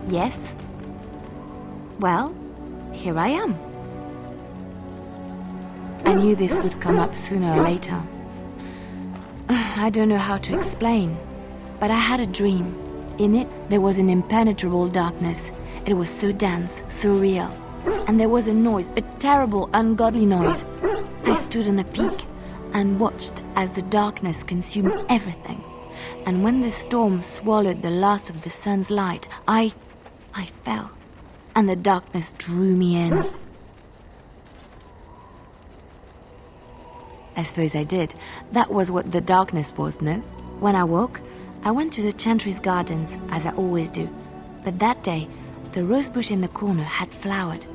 Yes? Well, here I am. I knew this would come up sooner or later. I don't know how to explain, but I had a dream. In it, there was an impenetrable darkness. It was so dense, so real. And there was a noise, a terrible, ungodly noise. I stood on a peak and watched as the darkness consumed everything. And when the storm swallowed the last of the sun's light, I fell, and the darkness drew me in. I suppose I did. That was what the darkness was, no? When I woke, I went to the Chantry's gardens, as I always do. But that day, the rose bush in the corner had flowered.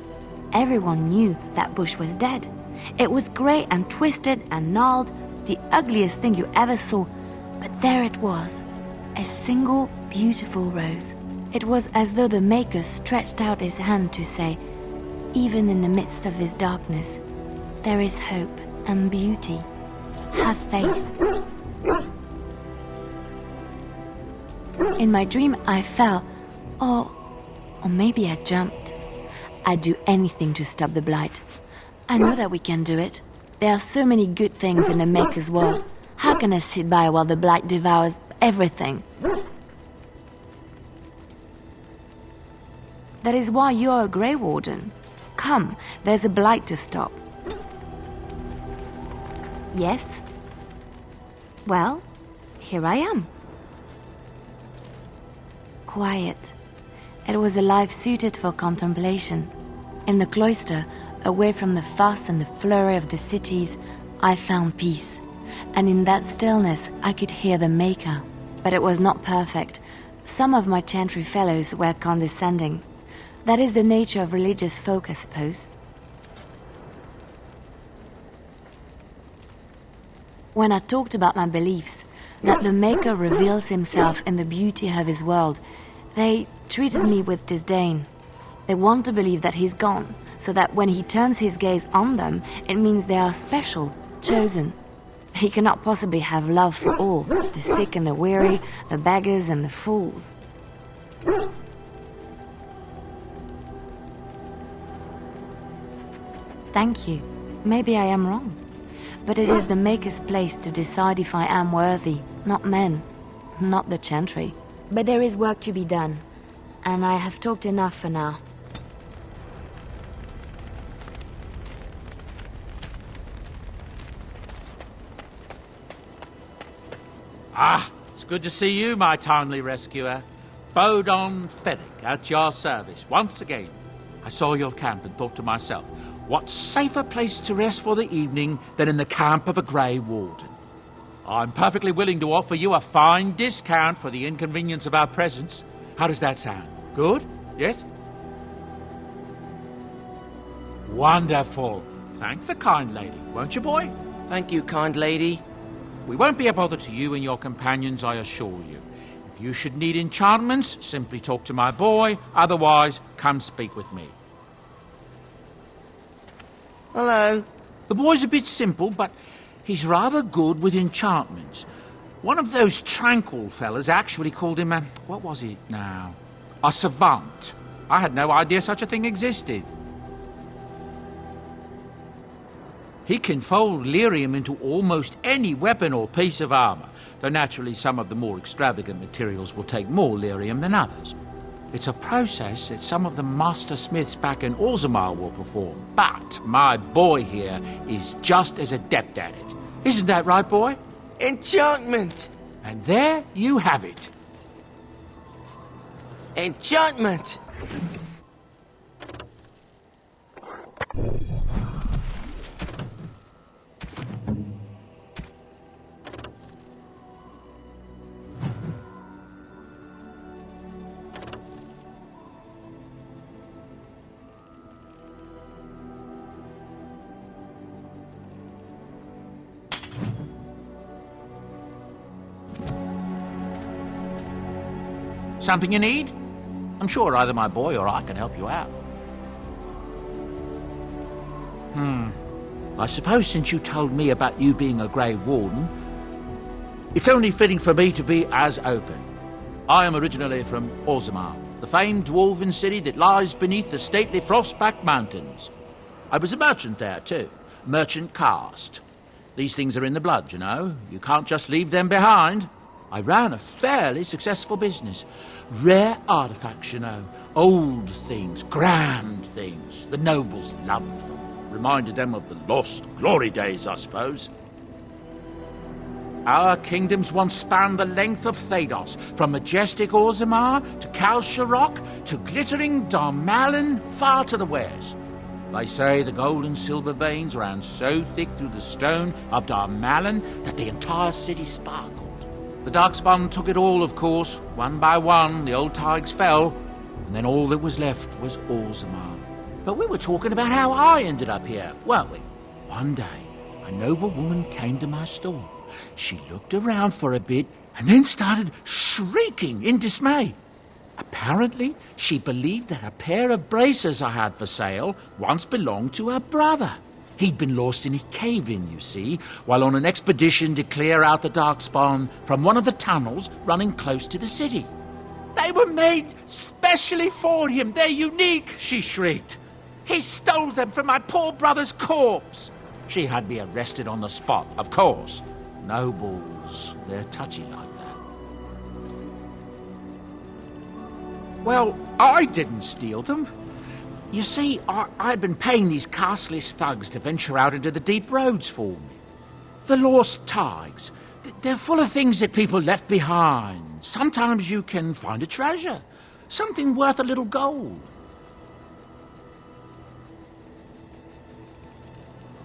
Everyone knew that bush was dead. It was grey and twisted and gnarled, the ugliest thing you ever saw. But there it was, a single beautiful rose. It was as though the Maker stretched out his hand to say, even in the midst of this darkness, there is hope and beauty. Have faith. In my dream, I fell, or maybe I jumped. I'd do anything to stop the blight. I know that we can do it. There are so many good things in the Maker's world. How can I sit by while the blight devours everything? That is why you're a Grey Warden. Come, there's a blight to stop. Yes? Well, here I am. Quiet. It was a life suited for contemplation. In the cloister, away from the fuss and the flurry of the cities, I found peace. And in that stillness, I could hear the Maker. But it was not perfect. Some of my Chantry fellows were condescending. That is the nature of religious folk, I suppose. When I talked about my beliefs, that the Maker reveals himself in the beauty of his world, they treated me with disdain. They want to believe that he's gone, so that when he turns his gaze on them, it means they are special, chosen. He cannot possibly have love for all, the sick and the weary, the beggars and the fools. Thank you. Maybe I am wrong. But it is the Maker's place to decide if I am worthy, not men, not the Chantry. But there is work to be done, and I have talked enough for now. Ah, it's good to see you, my timely rescuer. Bodon Fenwick, at your service, once again. I saw your camp and thought to myself, what safer place to rest for the evening than in the camp of a Grey Warden? I'm perfectly willing to offer you a fine discount for the inconvenience of our presence. How does that sound? Good? Yes? Wonderful. Thank the kind lady, won't you, boy? Thank you, kind lady. We won't be a bother to you and your companions, I assure you. If you should need enchantments, simply talk to my boy. Otherwise, come speak with me. Hello. The boy's a bit simple, but he's rather good with enchantments. One of those tranquil fellas actually called him a... what was it now? A savant. I had no idea such a thing existed. He can fold lyrium into almost any weapon or piece of armor, though naturally some of the more extravagant materials will take more lyrium than others. It's a process that some of the master smiths back in Orzammar will perform, but my boy here is just as adept at it. Isn't that right, boy? Enchantment! And there you have it. Enchantment! Something you need? I'm sure either my boy or I can help you out. I suppose since you told me about you being a Grey Warden, it's only fitting for me to be as open. I am originally from Orzammar, the famed dwarven city that lies beneath the stately Frostback Mountains. I was a merchant there, too. Merchant caste. These things are in the blood, you know. You can't just leave them behind. I ran a fairly successful business. Rare artifacts, you know. Old things, grand things. The nobles loved them. Reminded them of the lost glory days, I suppose. Our kingdoms once spanned the length of Thados, from majestic Orzammar to Kal Sharok to glittering Darmalin far to the west. They say the gold and silver veins ran so thick through the stone of Darmalin that the entire city sparkled. The Darkspawn took it all, of course. One by one, the old Tigers fell, and then all that was left was Orzammar. But we were talking about how I ended up here, weren't we? One day, a noble woman came to my store. She looked around for a bit and then started shrieking in dismay. Apparently, she believed that a pair of braces I had for sale once belonged to her brother. He'd been lost in a cave-in, you see, while on an expedition to clear out the Darkspawn from one of the tunnels running close to the city. They were made specially for him. They're unique, she shrieked. He stole them from my poor brother's corpse. She had me arrested on the spot, of course. Nobles, they're touchy like that. Well, I didn't steal them. You see, I'd been paying these castless thugs to venture out into the deep roads for me. The lost tigers, they're full of things that people left behind. Sometimes you can find a treasure, something worth a little gold.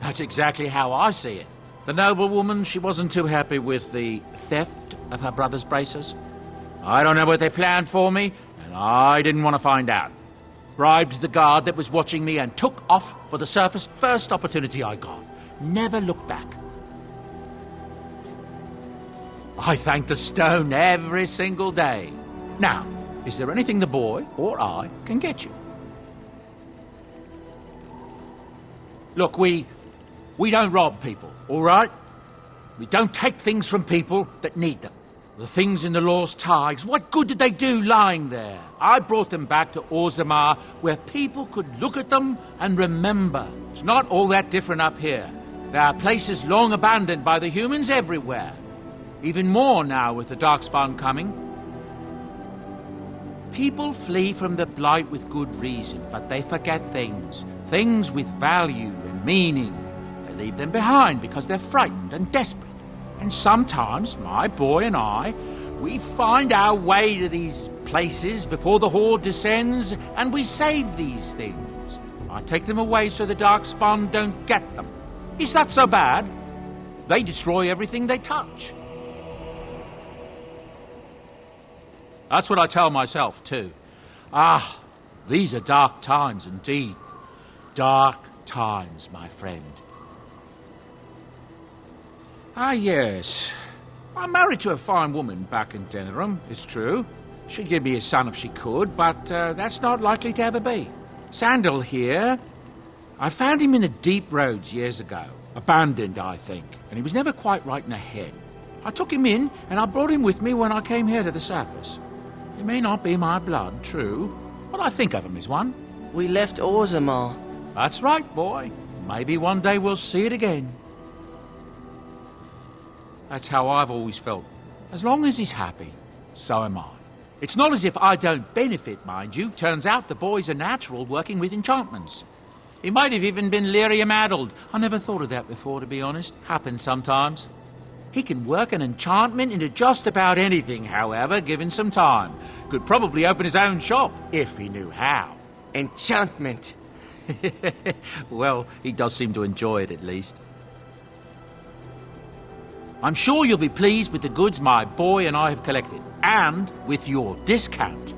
That's exactly how I see it. The noblewoman, she wasn't too happy with the theft of her brother's braces. I don't know what they planned for me, and I didn't want to find out. Bribed the guard that was watching me and took off for the surface first opportunity I got. Never looked back. I thank the stone every single day. Now, is there anything the boy or I can get you? Look, we don't rob people, all right? We don't take things from people that need them. The things in the Lost Tigers, what good did they do lying there? I brought them back to Orzammar, where people could look at them and remember. It's not all that different up here. There are places long abandoned by the humans everywhere. Even more now with the Darkspawn coming. People flee from the Blight with good reason, but they forget things. Things with value and meaning. They leave them behind because they're frightened and desperate. And sometimes, my boy and I, we find our way to these places before the Horde descends, and we save these things. I take them away so the Darkspawn don't get them. Is that so bad? They destroy everything they touch. That's what I tell myself, too. Ah, these are dark times indeed. Dark times, my friend. Ah, yes. I'm married to a fine woman back in Denerim, it's true. She'd give me a son if she could, but that's not likely to ever be. Sandal here. I found him in the deep roads years ago. Abandoned, I think, and he was never quite right in the head. I took him in, and I brought him with me when I came here to the surface. He may not be my blood, true, but I think of him as one. We left Orzammar. That's right, boy. Maybe one day we'll see it again. That's how I've always felt. As long as he's happy, so am I. It's not as if I don't benefit, mind you. Turns out the boy's a natural working with enchantments. He might have even been lyrium-addled. I never thought of that before, to be honest. Happens sometimes. He can work an enchantment into just about anything, however, given some time. Could probably open his own shop, if he knew how. Enchantment. Well, he does seem to enjoy it, at least. I'm sure you'll be pleased with the goods my boy and I have collected, and with your discount.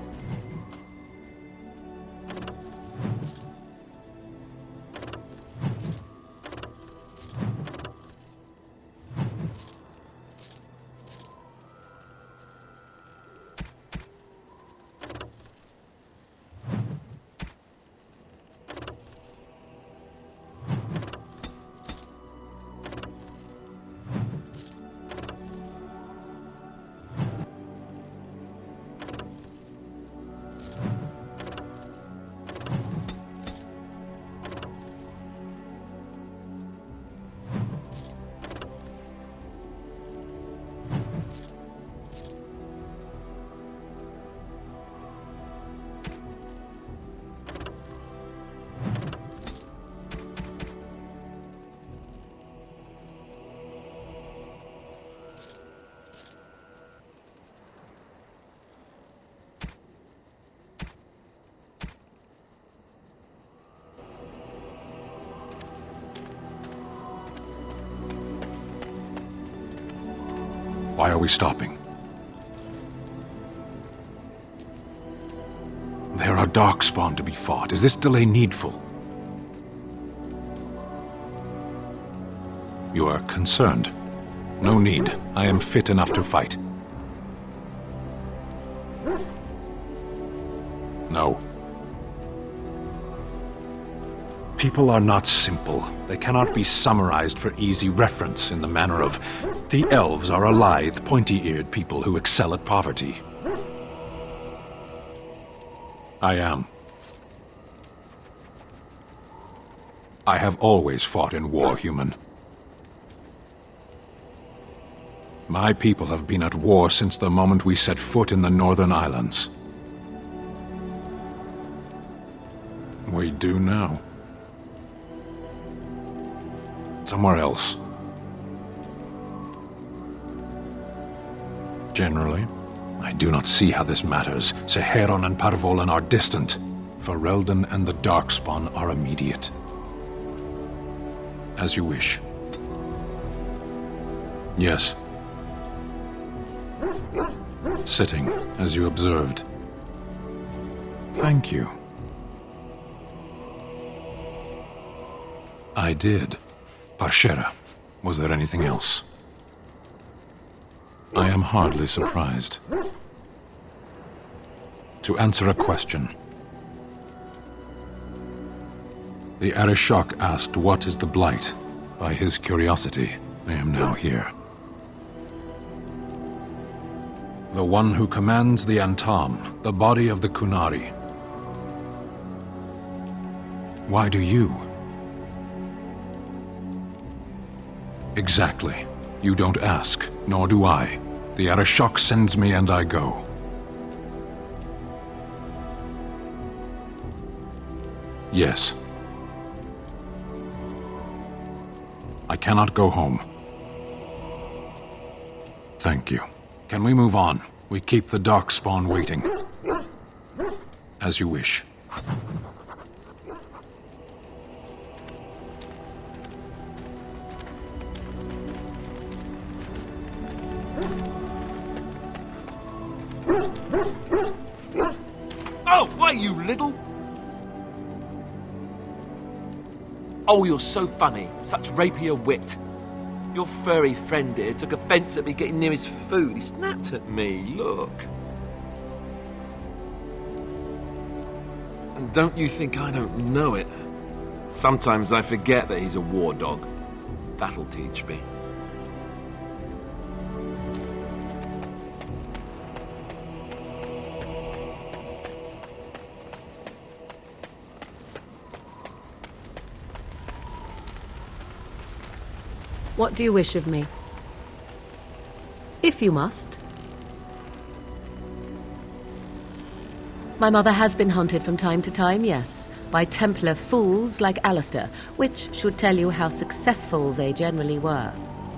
Why are we stopping? There are Darkspawn to be fought. Is this delay needful? You are concerned. No need. I am fit enough to fight. No. People are not simple. They cannot be summarized for easy reference in the manner of, the elves are a lithe, pointy-eared people who excel at poverty. I am. I have always fought in war, human. My people have been at war since the moment we set foot in the Northern Islands. We do now. Somewhere else. Generally, I do not see how this matters. Seheron and Parvolan are distant. Ferelden and the Darkspawn are immediate. As you wish. Yes. Sitting, as you observed. Thank you. I did. Parshera, was there anything else? I am hardly surprised. To answer a question. The Arishok asked what is the Blight. By his curiosity, I am now here. The one who commands the Antam, the body of the Kunari. Why do you? Exactly. You don't ask, nor do I. The Arishok sends me and I go. Yes. I cannot go home. Thank you. Can we move on? We keep the Darkspawn waiting. As you wish. Oh, why, you little... Oh, you're so funny. Such rapier wit. Your furry friend here took offence at me getting near his food. He snapped at me, look. And don't you think I don't know it? Sometimes I forget that he's a war dog. That'll teach me. What do you wish of me? If you must. My mother has been hunted from time to time, yes, by Templar fools like Alistair, which should tell you how successful they generally were.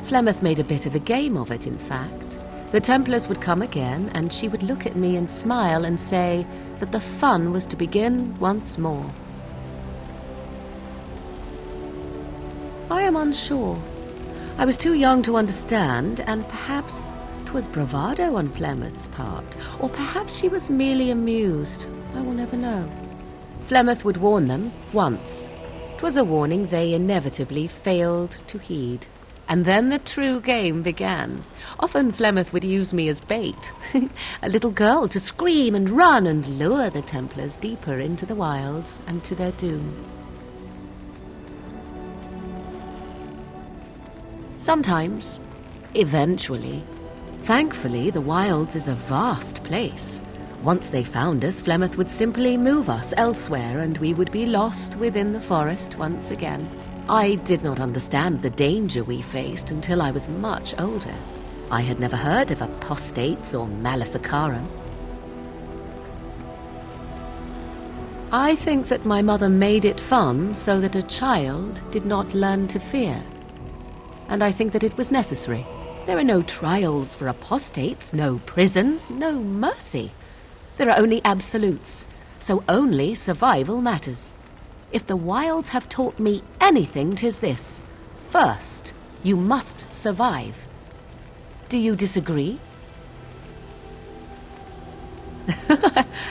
Flemeth made a bit of a game of it, in fact. The Templars would come again, and she would look at me and smile and say that the fun was to begin once more. I am unsure. I was too young to understand, and perhaps 'twas bravado on Flemeth's part, or perhaps she was merely amused. I will never know. Flemeth would warn them once. 'Twas a warning they inevitably failed to heed. And then the true game began. Often Flemeth would use me as bait, a little girl to scream and run and lure the Templars deeper into the wilds and to their doom. Sometimes, eventually. Thankfully, the wilds is a vast place. Once they found us, Flemeth would simply move us elsewhere and we would be lost within the forest once again. I did not understand the danger we faced until I was much older. I had never heard of apostates or maleficarum. I think that my mother made it fun so that a child did not learn to fear. And I think that it was necessary. There are no trials for apostates, no prisons, no mercy. There are only absolutes, so only survival matters. If the wilds have taught me anything, 'tis this. First, you must survive. Do you disagree?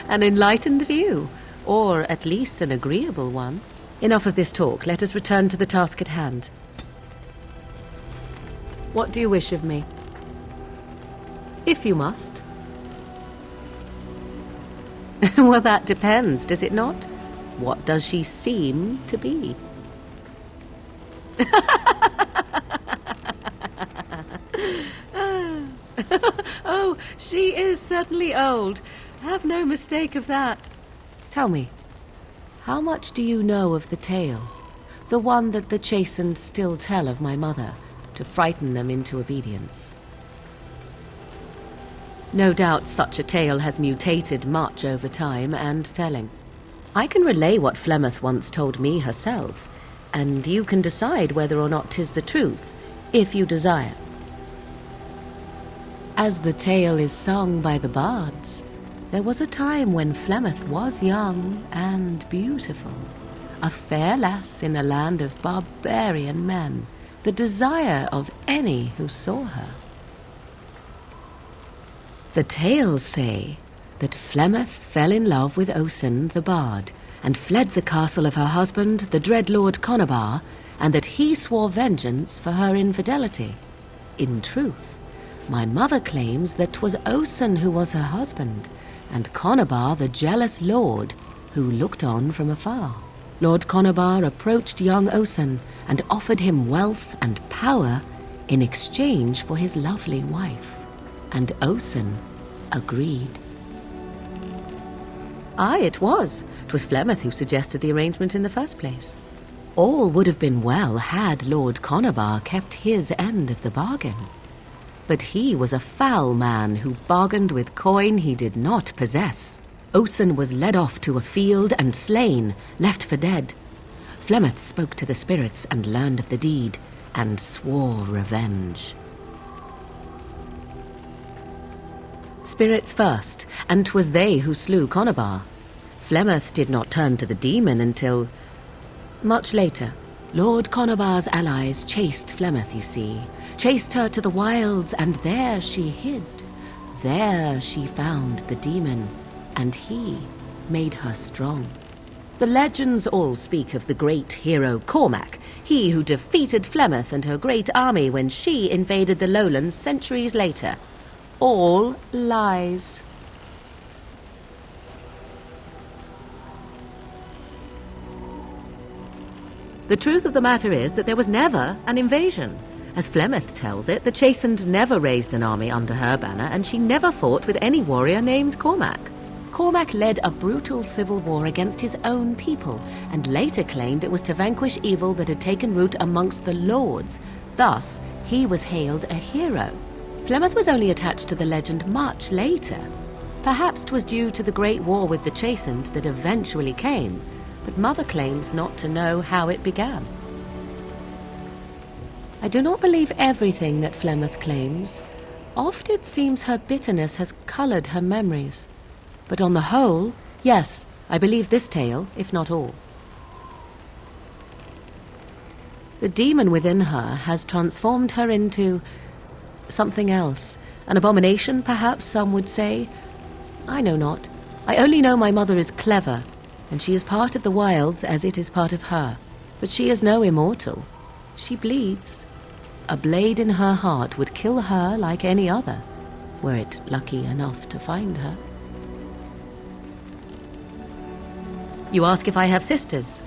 An enlightened view, or at least an agreeable one. Enough of this talk. Let us return to the task at hand. What do you wish of me? If you must. Well, that depends, does it not? What does she seem to be? Oh, she is certainly old. Have no mistake of that. Tell me, how much do you know of the tale? The one that the chastened still tell of my mother, to frighten them into obedience. No doubt such a tale has mutated much over time and telling. I can relay what Flemeth once told me herself, and you can decide whether or not 'tis the truth, if you desire. As the tale is sung by the bards, there was a time when Flemeth was young and beautiful, a fair lass in a land of barbarian men, the desire of any who saw her. The tales say that Flemeth fell in love with Osen the bard, and fled the castle of her husband, the dread Lord Conabar, and that he swore vengeance for her infidelity. In truth, my mother claims that 'twas Osen who was her husband, and Conabar the jealous lord who looked on from afar. Lord Conabar approached young Osen and offered him wealth and power in exchange for his lovely wife, and Osen agreed. Aye, it was. 'Twas Flemeth who suggested the arrangement in the first place. All would have been well had Lord Conabar kept his end of the bargain. But he was a foul man who bargained with coin he did not possess. Osen was led off to a field and slain, left for dead. Flemeth spoke to the spirits and learned of the deed, and swore revenge. Spirits first, and 'twas they who slew Conabar. Flemeth did not turn to the demon until much later. Lord Conabar's allies chased Flemeth, you see, chased her to the wilds, and there she hid. There she found the demon, and he made her strong. The legends all speak of the great hero Cormac, he who defeated Flemeth and her great army when she invaded the lowlands centuries later. All lies. The truth of the matter is that there was never an invasion. As Flemeth tells it, the Chastened never raised an army under her banner, and she never fought with any warrior named Cormac. Cormac led a brutal civil war against his own people, and later claimed it was to vanquish evil that had taken root amongst the lords. Thus, he was hailed a hero. Flemeth was only attached to the legend much later. Perhaps 'twas due to the great war with the Chastened that eventually came, but Mother claims not to know how it began. I do not believe everything that Flemeth claims. Oft it seems her bitterness has coloured her memories. But on the whole, yes, I believe this tale, if not all. The demon within her has transformed her into something else. An abomination, perhaps some would say. I know not. I only know my mother is clever, and she is part of the wilds as it is part of her. But she is no immortal. She bleeds. A blade in her heart would kill her like any other, were it lucky enough to find her. You ask if I have sisters.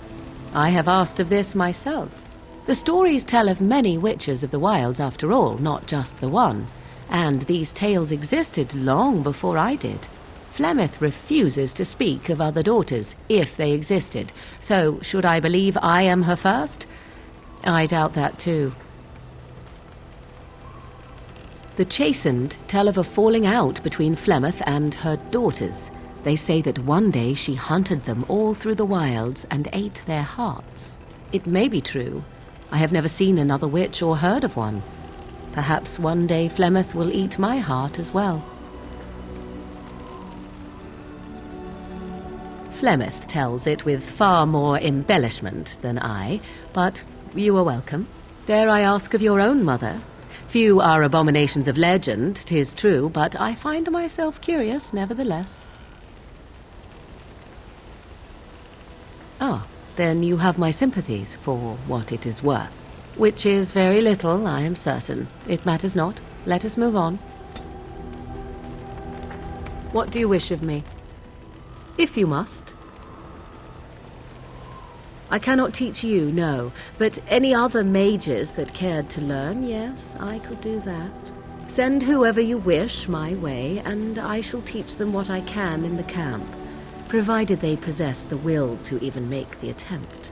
I have asked of this myself. The stories tell of many witches of the wilds after all, not just the one, and these tales existed long before I did. Flemeth refuses to speak of other daughters, if they existed, so should I believe I am her first? I doubt that too. The Chastened tell of a falling out between Flemeth and her daughters. They say that one day she hunted them all through the wilds and ate their hearts. It may be true. I have never seen another witch or heard of one. Perhaps one day Flemeth will eat my heart as well. Flemeth tells it with far more embellishment than I, but you are welcome. Dare I ask of your own mother? Few are abominations of legend, 'tis true, but I find myself curious nevertheless. Ah, then you have my sympathies for what it is worth. Which is very little, I am certain. It matters not. Let us move on. What do you wish of me? If you must. I cannot teach you, no, but any other mages that cared to learn, yes, I could do that. Send whoever you wish my way, and I shall teach them what I can in the camp, provided they possess the will to even make the attempt.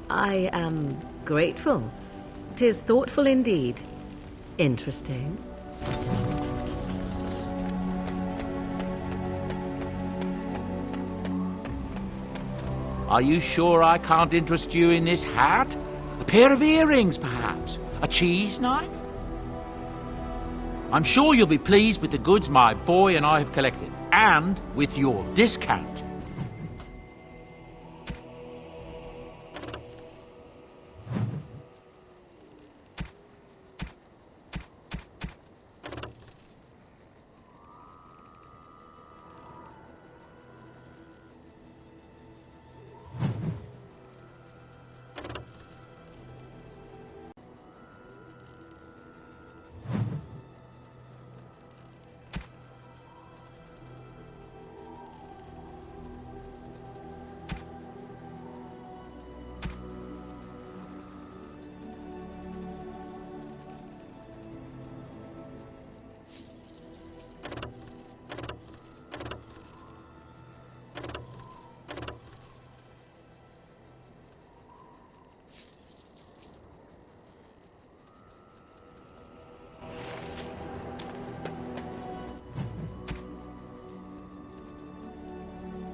I am grateful. 'Tis thoughtful indeed. Interesting. Are you sure I can't interest you in this hat? A pair of earrings, perhaps? A cheese knife? I'm sure you'll be pleased with the goods my boy and I have collected, and with your discount.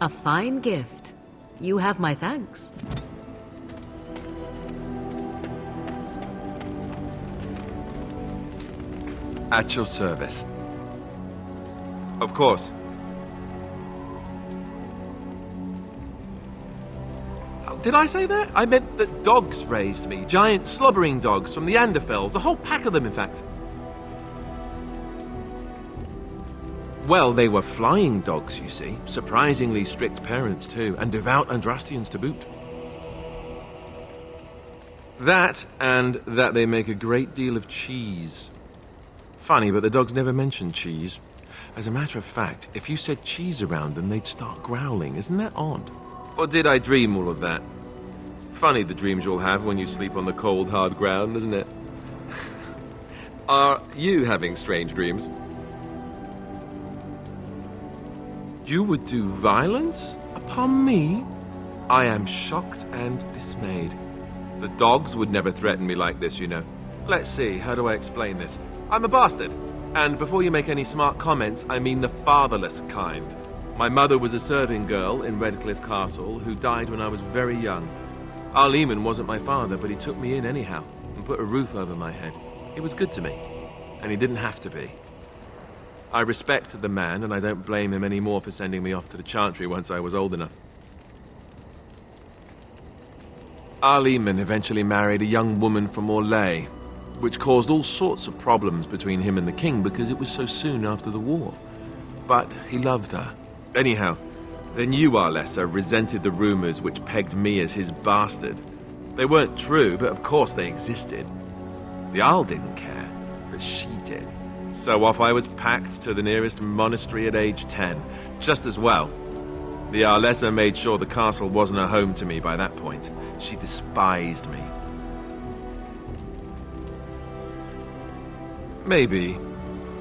A fine gift. You have my thanks. At your service. Of course. Oh, did I say that? I meant that dogs raised me. Giant slobbering dogs from the Anderfells. A whole pack of them, in fact. Well, they were flying dogs, you see. Surprisingly strict parents, too, and devout Andrastians to boot. That, and that they make a great deal of cheese. Funny, but the dogs never mention cheese. As a matter of fact, if you said cheese around them, they'd start growling. Isn't that odd? Or did I dream all of that? Funny the dreams you'll have when you sleep on the cold, hard ground, isn't it? Are you having strange dreams? You would do violence upon me? I am shocked and dismayed. The dogs would never threaten me like this, you know. Let's see, how do I explain this? I'm a bastard. And before you make any smart comments, I mean the fatherless kind. My mother was a serving girl in Redcliffe Castle who died when I was very young. Arl Eamon wasn't my father, but he took me in anyhow and put a roof over my head. He was good to me, and he didn't have to be. I respect the man, and I don't blame him anymore for sending me off to the Chantry once I was old enough. Arl Eamon eventually married a young woman from Orlais, which caused all sorts of problems between him and the king because it was so soon after the war. But he loved her. Anyhow, then you, Arlessa, resented the rumors which pegged me as his bastard. They weren't true, but of course they existed. The Arl didn't care, but she did. So off I was packed to the nearest monastery at age 10. Just as well. The Arlessa made sure the castle wasn't a home to me by that point. She despised me. Maybe.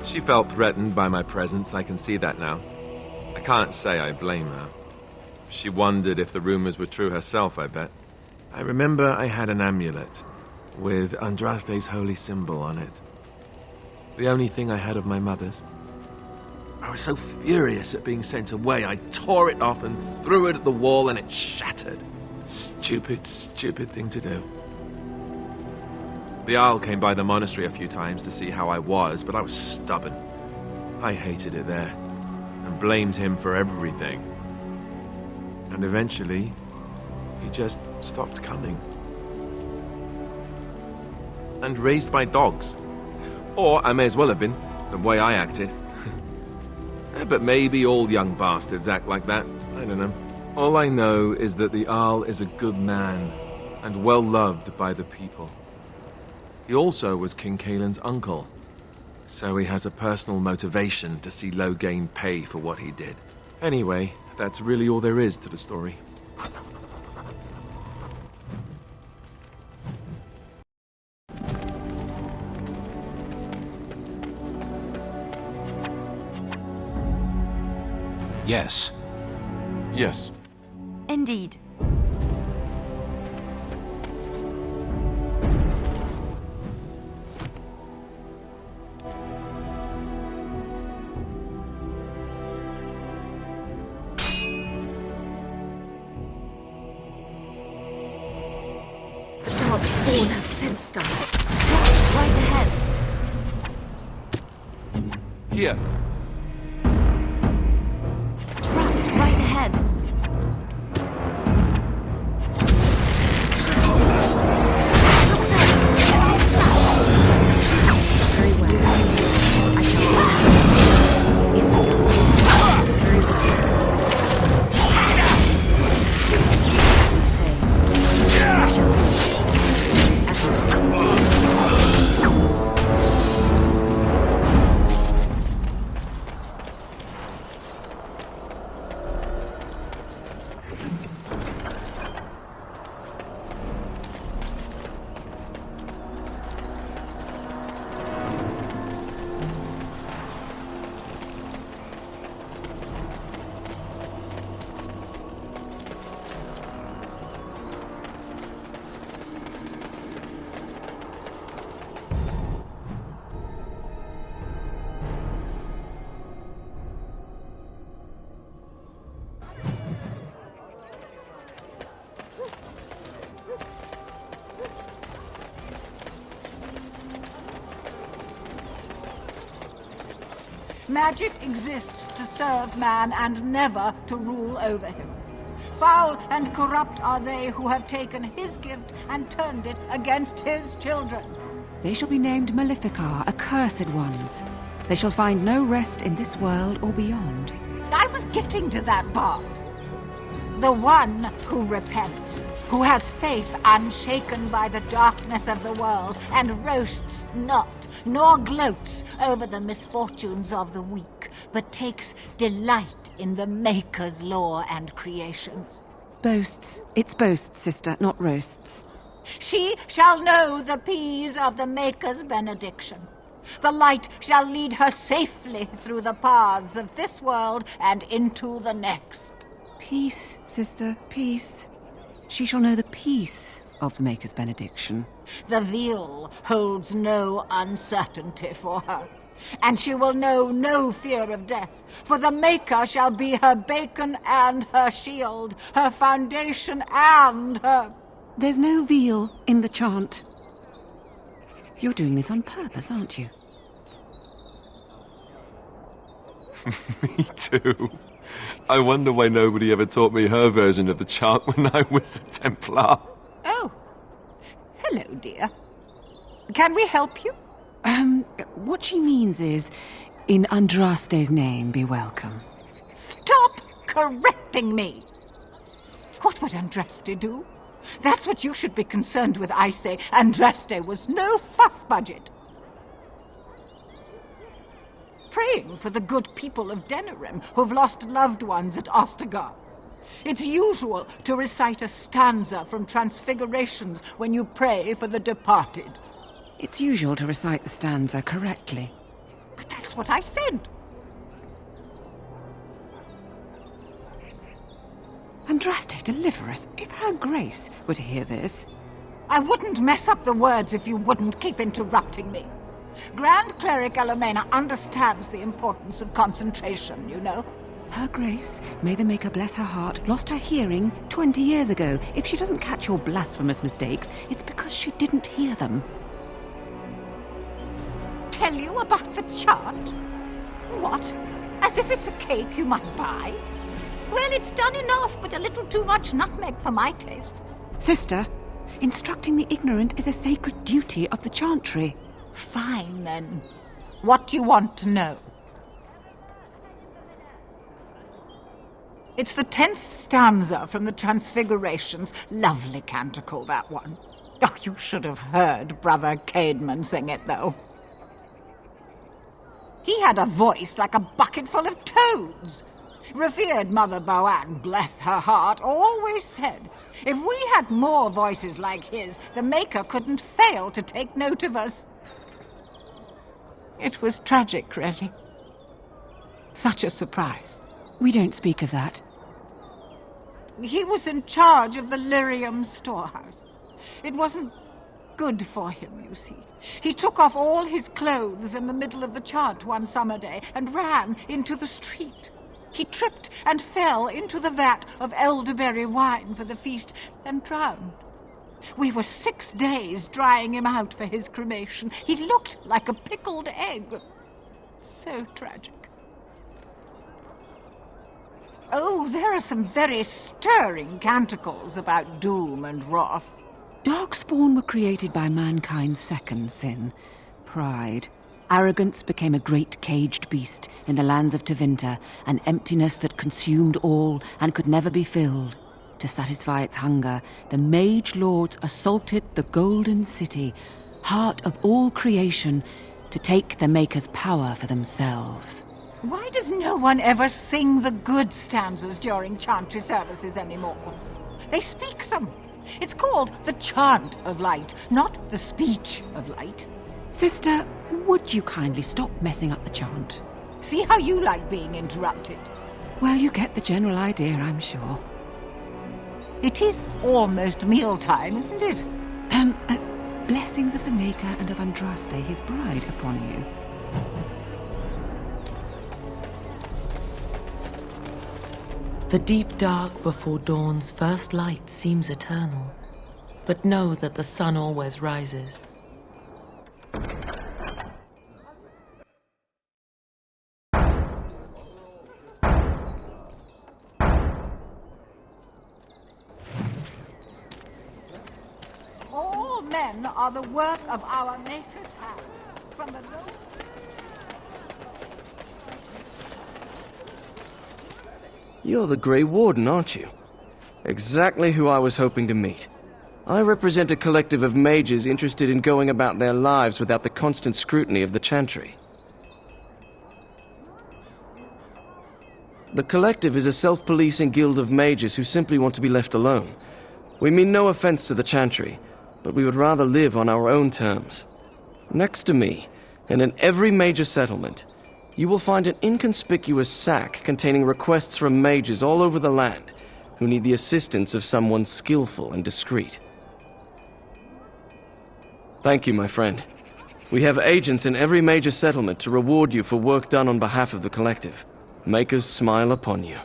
She felt threatened by my presence, I can see that now. I can't say I blame her. She wondered if the rumors were true herself, I bet. I remember I had an amulet with Andraste's holy symbol on it. The only thing I had of my mother's. I was so furious at being sent away, I tore it off and threw it at the wall and it shattered. Stupid, stupid thing to do. The Owl came by the monastery a few times to see how I was, but I was stubborn. I hated it there, and blamed him for everything. And eventually, he just stopped coming. And raised my dogs. Or I may as well have been, the way I acted. But maybe all young bastards act like that. I don't know. All I know is that the Owl is a good man, and well loved by the people. He also was King Kaelin's uncle, so he has a personal motivation to see Loghain pay for what he did. Anyway, that's really all there is to the story. Yes. Yes. Indeed. The dark spawn have sensed us. Right ahead. Here. Trapped right ahead. Very well. I shall is the very well. As you say. I shall do as you say. Magic exists to serve man and never to rule over him. Foul and corrupt are they who have taken his gift and turned it against his children. They shall be named Maleficar, accursed ones. They shall find no rest in this world or beyond. I was getting to that part. The one who repents, who has faith unshaken by the darkness of the world, and roasts not, nor gloats over the misfortunes of the weak, but takes delight in the Maker's law and creations. Boasts. It's boasts, sister, not roasts. She shall know the peace of the Maker's benediction. The light shall lead her safely through the paths of this world and into the next. Peace, sister, peace. She shall know the peace of the Maker's benediction. The veil holds no uncertainty for her, and she will know no fear of death, for the Maker shall be her beacon and her shield, her foundation and her... There's no veal in the chant. You're doing this on purpose, aren't you? Me too. I wonder why nobody ever taught me her version of the chant when I was a Templar. Oh, hello, dear. Can we help you? What she means is, in Andraste's name, be welcome. Stop correcting me! What would Andraste do? That's what you should be concerned with, I say. Andraste was no fuss budget. Praying for the good people of Denerim who've lost loved ones at Ostagar. It's usual to recite a stanza from Transfigurations when you pray for the departed. It's usual to recite the stanza correctly. But that's what I said. Andraste, deliver us. If her grace were to hear this... I wouldn't mess up the words if you wouldn't keep interrupting me. Grand Cleric Elomena understands the importance of concentration, you know. Her Grace, may the Maker bless her heart, lost her hearing 20 years ago. If she doesn't catch your blasphemous mistakes, it's because she didn't hear them. Tell you about the chart? What? As if it's a cake you might buy? Well, it's done enough, but a little too much nutmeg for my taste. Sister, instructing the ignorant is a sacred duty of the Chantry. Fine, then. What do you want to know? It's the 10th stanza from the Transfigurations. Lovely canticle, that one. Oh, you should have heard Brother Caedmon sing it, though. He had a voice like a bucket full of toads. Revered Mother Boann, bless her heart, always said, if we had more voices like his, the Maker couldn't fail to take note of us. It was tragic, really. Such a surprise. We don't speak of that. He was in charge of the lyrium storehouse. It wasn't good for him, you see. He took off all his clothes in the middle of the chant one summer day and ran into the street. He tripped and fell into the vat of elderberry wine for the feast and drowned. We were 6 days drying him out for his cremation. He looked like a pickled egg. So tragic. Oh, there are some very stirring canticles about doom and wrath. Darkspawn were created by mankind's second sin, pride. Arrogance became a great caged beast in the lands of Tevinter, an emptiness that consumed all and could never be filled. To satisfy its hunger, the mage lords assaulted the Golden City, heart of all creation, to take the Maker's power for themselves. Why does no one ever sing the good stanzas during chantry services anymore? They speak them. It's called the chant of light, not the speech of light. Sister, would you kindly stop messing up the chant? See how you like being interrupted. Well, you get the general idea, I'm sure. It is almost mealtime, isn't it? Blessings of the Maker and of Andraste, his bride, upon you. The deep dark before dawn's first light seems eternal, but know that the sun always rises. All men are the work of our Maker's hand, from the low... You're the Grey Warden, aren't you? Exactly who I was hoping to meet. I represent a collective of mages interested in going about their lives without the constant scrutiny of the Chantry. The collective is a self-policing guild of mages who simply want to be left alone. We mean no offense to the Chantry, but we would rather live on our own terms. Next to me, and in every major settlement, you will find an inconspicuous sack containing requests from mages all over the land who need the assistance of someone skillful and discreet. Thank you, my friend. We have agents in every major settlement to reward you for work done on behalf of the collective. Makers smile upon you.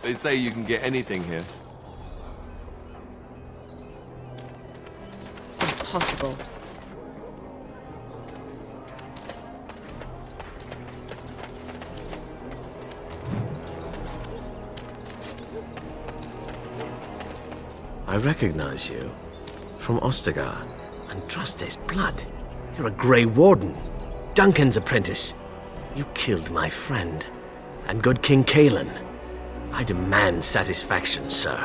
They say you can get anything here. Impossible. I recognize you. From Ostagar. Andraste's blood. You're a Grey Warden. Duncan's apprentice. You killed my friend. And good King Cailan. I demand satisfaction, sir.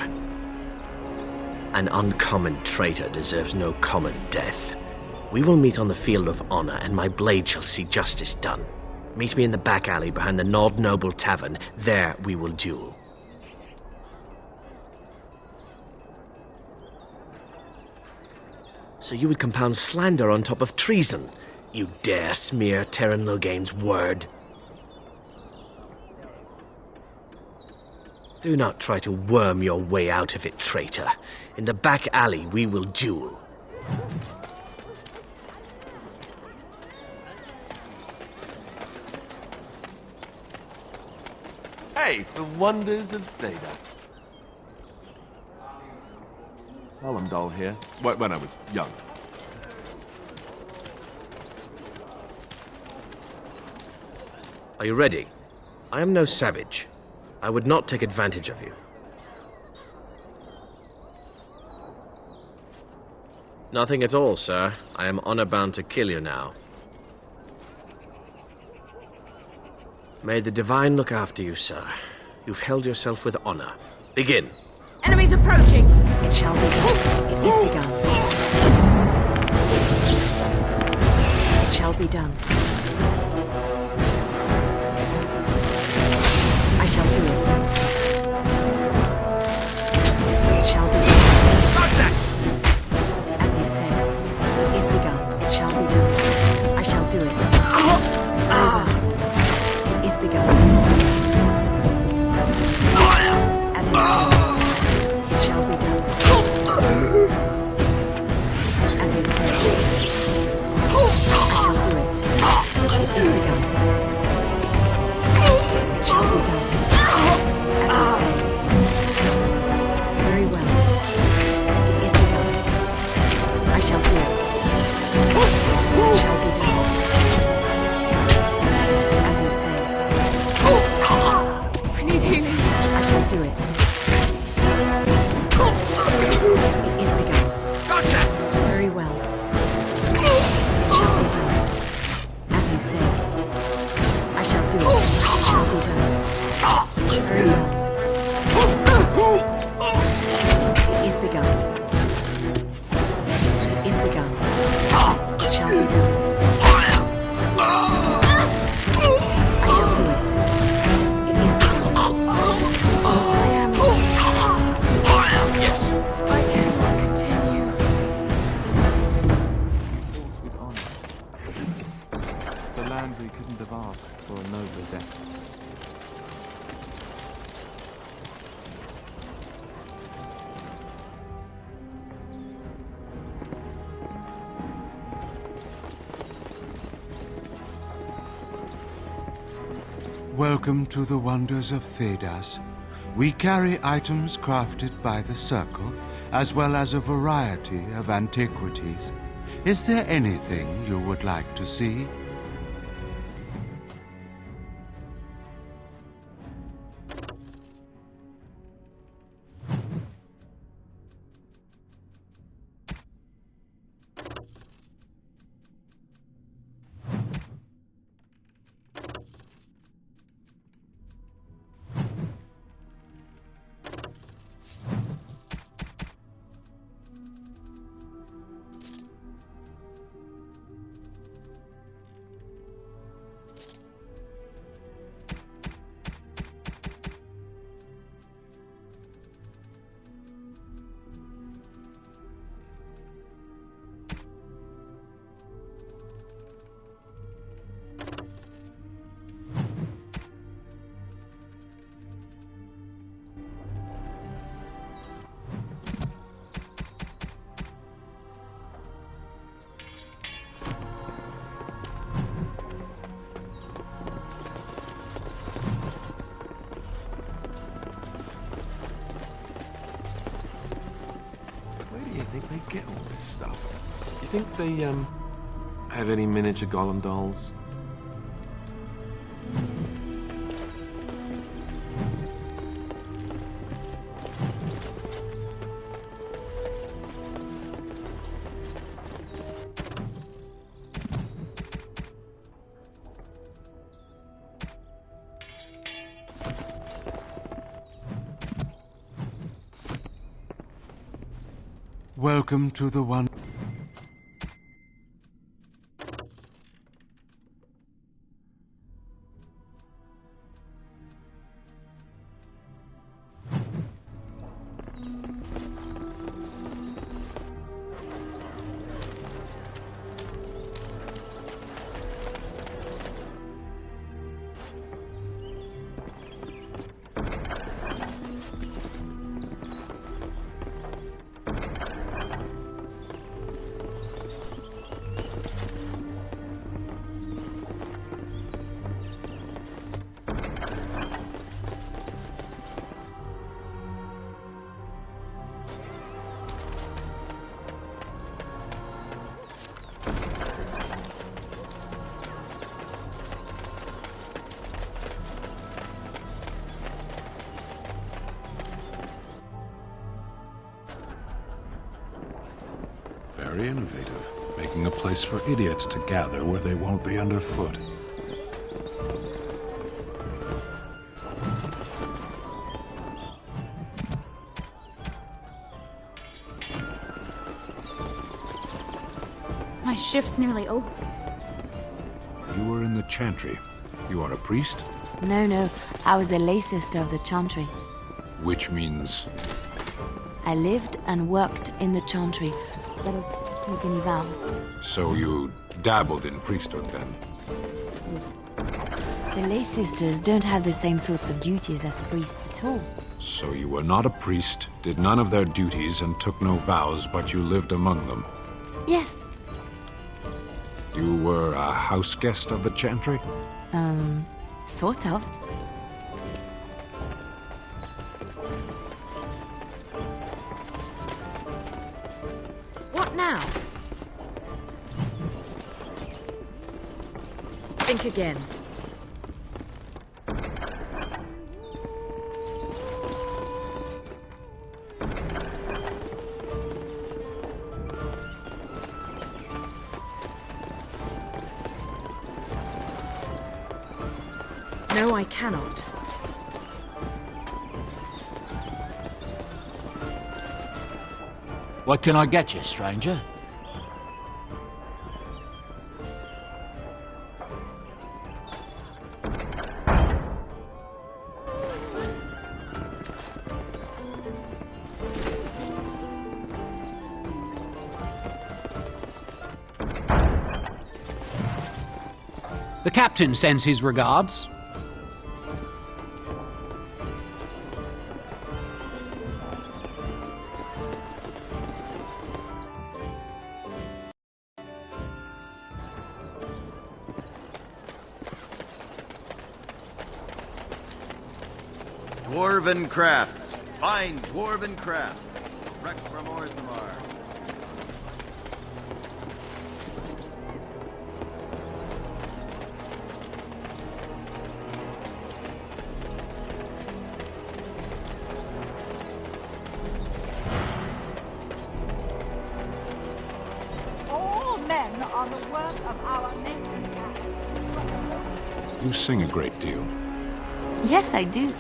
An uncommon traitor deserves no common death. We will meet on the field of honor, and my blade shall see justice done. Meet me in the back alley behind the Nod Noble Tavern. There we will duel. So you would compound slander on top of treason. you dare smear Terran Loghain's word? Do not try to worm your way out of it, traitor. In the back alley, we will duel. Hey, the wonders of Theda. Doll here. When I was young. Are you ready? I am no savage. I would not take advantage of you. Nothing at all, sir. I am honor-bound to kill you now. May the Divine look after you, sir. You've held yourself with honor. Begin. Enemies approaching! It shall be done. It is begun. It shall be done. I shall do it. It shall be done. As you say, it is begun. It shall be done. I shall do it. It is begun. As you say. It shall be done. As you say. I shall do it. It is begun. It shall be done. As you say. Very well. It is begun. I shall do it. It shall be done. As you say. I need healing. I shall do it. It is begun. Very well. It shall be done. As you say. I shall do it. It shall be done. Very well. It is begun. It is begun. It shall be done. I shall do it. It is begun. I am... Yes. I cannot continue. With honor. Sir Landry couldn't have asked for a nobler death. Welcome to the wonders of Thedas. We carry items crafted by the Circle, as well as a variety of antiquities. Is there anything you would like to see? Get all this stuff. You think they, have any miniature golem dolls? Welcome to the one... Very innovative. Making a place for idiots to gather where they won't be underfoot. My shift's nearly over. You were in the Chantry. You are a priest? No, I was a lay sister of the Chantry. Which means... I lived and worked in the Chantry, but I didn't take any vows. So you dabbled in priesthood then? The lay sisters don't have the same sorts of duties as priests at all. So you were not a priest, did none of their duties, and took no vows, but you lived among them? Yes. You were a house guest of the Chantry? Sort of. What now? Think again. No, I cannot. What can I get you, stranger? The captain sends his regards. Dwarven crafts. Fine dwarven crafts. Wrecked from Orthamar. All men are the work of our making. You sing a great deal. Yes, I do.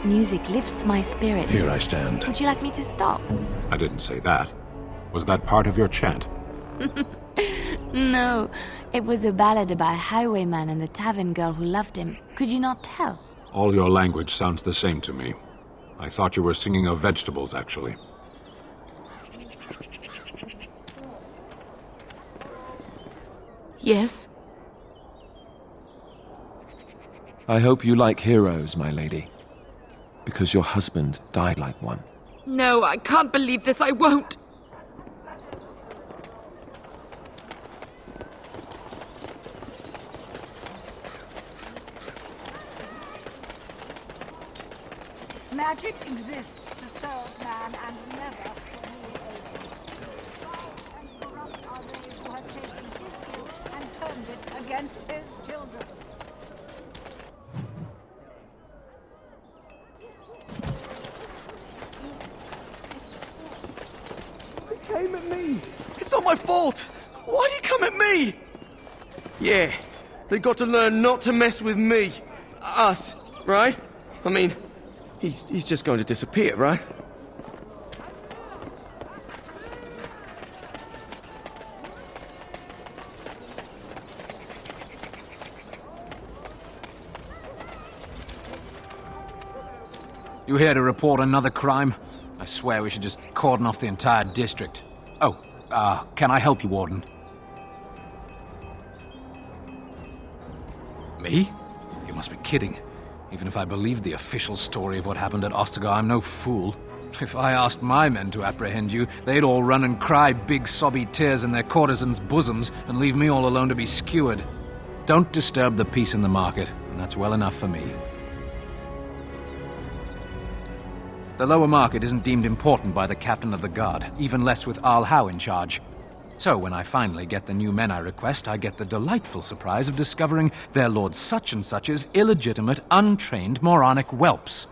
Music lifts my spirit. Here I stand. Would you like me to stop? I didn't say that. Was that part of your chant? No, it was a ballad about a highwayman and the tavern girl who loved him. Could you not tell? All your language sounds the same to me. I thought you were singing of vegetables, actually. Yes? I hope you like heroes, my lady. Because your husband died like one. No, I can't believe this. I won't. Magic exists to serve man and never to rule over him. Foul and corrupt are they who have taken his guilt and turned it against his children. Came at me. It's not my fault. Why'd he come at me? Yeah, they got to learn not to mess with me. Us, right? I mean, he's just going to disappear, right? You here to report another crime? I swear we should just cordon off the entire district. Oh, can I help you, Warden? Me? You must be kidding. Even if I believed the official story of what happened at Ostagar, I'm no fool. If I asked my men to apprehend you, they'd all run and cry big sobby tears in their courtesans' bosoms and leave me all alone to be skewered. Don't disturb the peace in the market, and that's well enough for me. The lower market isn't deemed important by the captain of the guard, even less with Arl Howe in charge. So when I finally get the new men I request, I get the delightful surprise of discovering their Lord Such-and-Such's illegitimate, untrained, moronic whelps.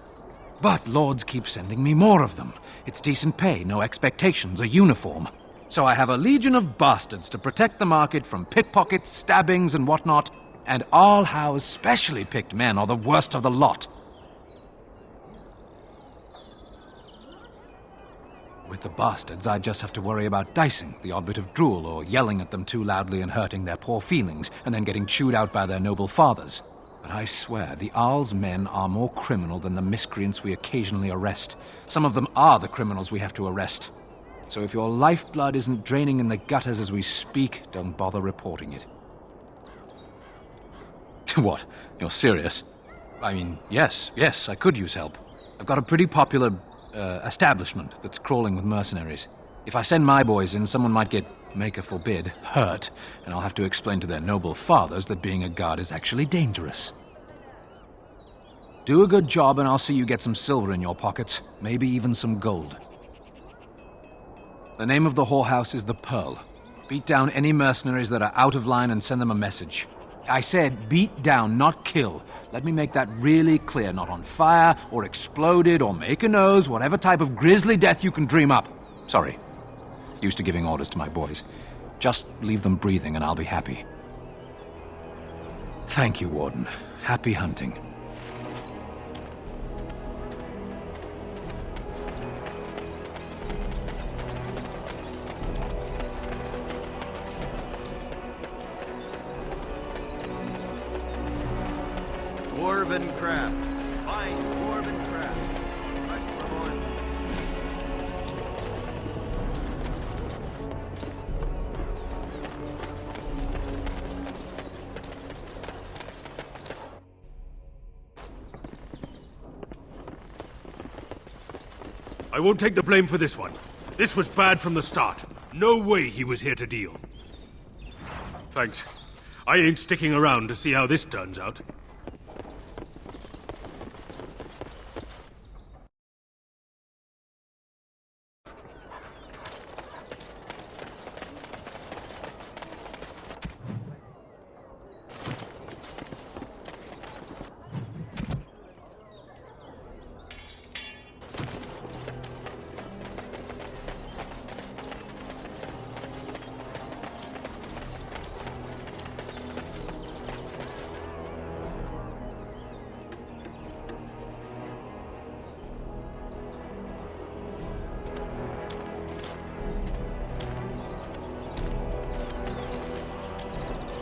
But lords keep sending me more of them. It's decent pay, no expectations, a uniform. So I have a legion of bastards to protect the market from pickpockets, stabbings, and whatnot, and Arlhau's specially picked men are the worst of the lot. With the bastards, I'd just have to worry about dicing, the odd bit of drool, or yelling at them too loudly and hurting their poor feelings, and then getting chewed out by their noble fathers. But I swear, the Arl's men are more criminal than the miscreants we occasionally arrest. Some of them are the criminals we have to arrest. So if your lifeblood isn't draining in the gutters as we speak, don't bother reporting it. What? You're serious? I mean, yes, I could use help. I've got a pretty popular establishment that's crawling with mercenaries. If I send my boys in, someone might get, maker forbid, hurt, and I'll have to explain to their noble fathers that being a guard is actually dangerous. Do a good job and I'll see you get some silver in your pockets, maybe even some gold. The name of the whorehouse is the Pearl. Beat down any mercenaries that are out of line and send them a message. I said beat down, not kill. Let me make that really clear. Not on fire, or exploded, or make a nose, whatever type of grisly death you can dream up. Sorry. Used to giving orders to my boys. Just leave them breathing and I'll be happy. Thank you, Warden. Happy hunting. Dwarven crafts. Fine dwarven crafts. Right from on. I won't take the blame for this one. This was bad from the start. No way he was here to deal. Thanks. I ain't sticking around to see how this turns out.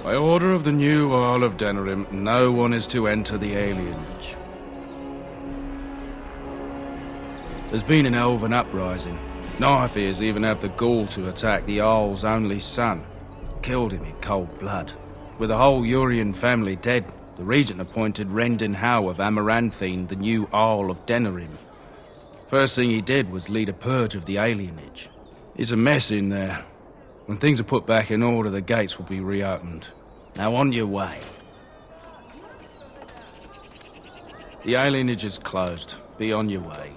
By order of the new Earl of Denerim, no one is to enter the alienage. There's been an elven uprising. Nightfears even have the gall to attack the Earl's only son. Killed him in cold blood. With the whole Urian family dead, the regent appointed Rendon Howe of Amaranthine the new Earl of Denerim. First thing he did was lead a purge of the alienage. It's a mess in there. When things are put back in order, the gates will be reopened. Now on your way. The alienage is closed. Be on your way.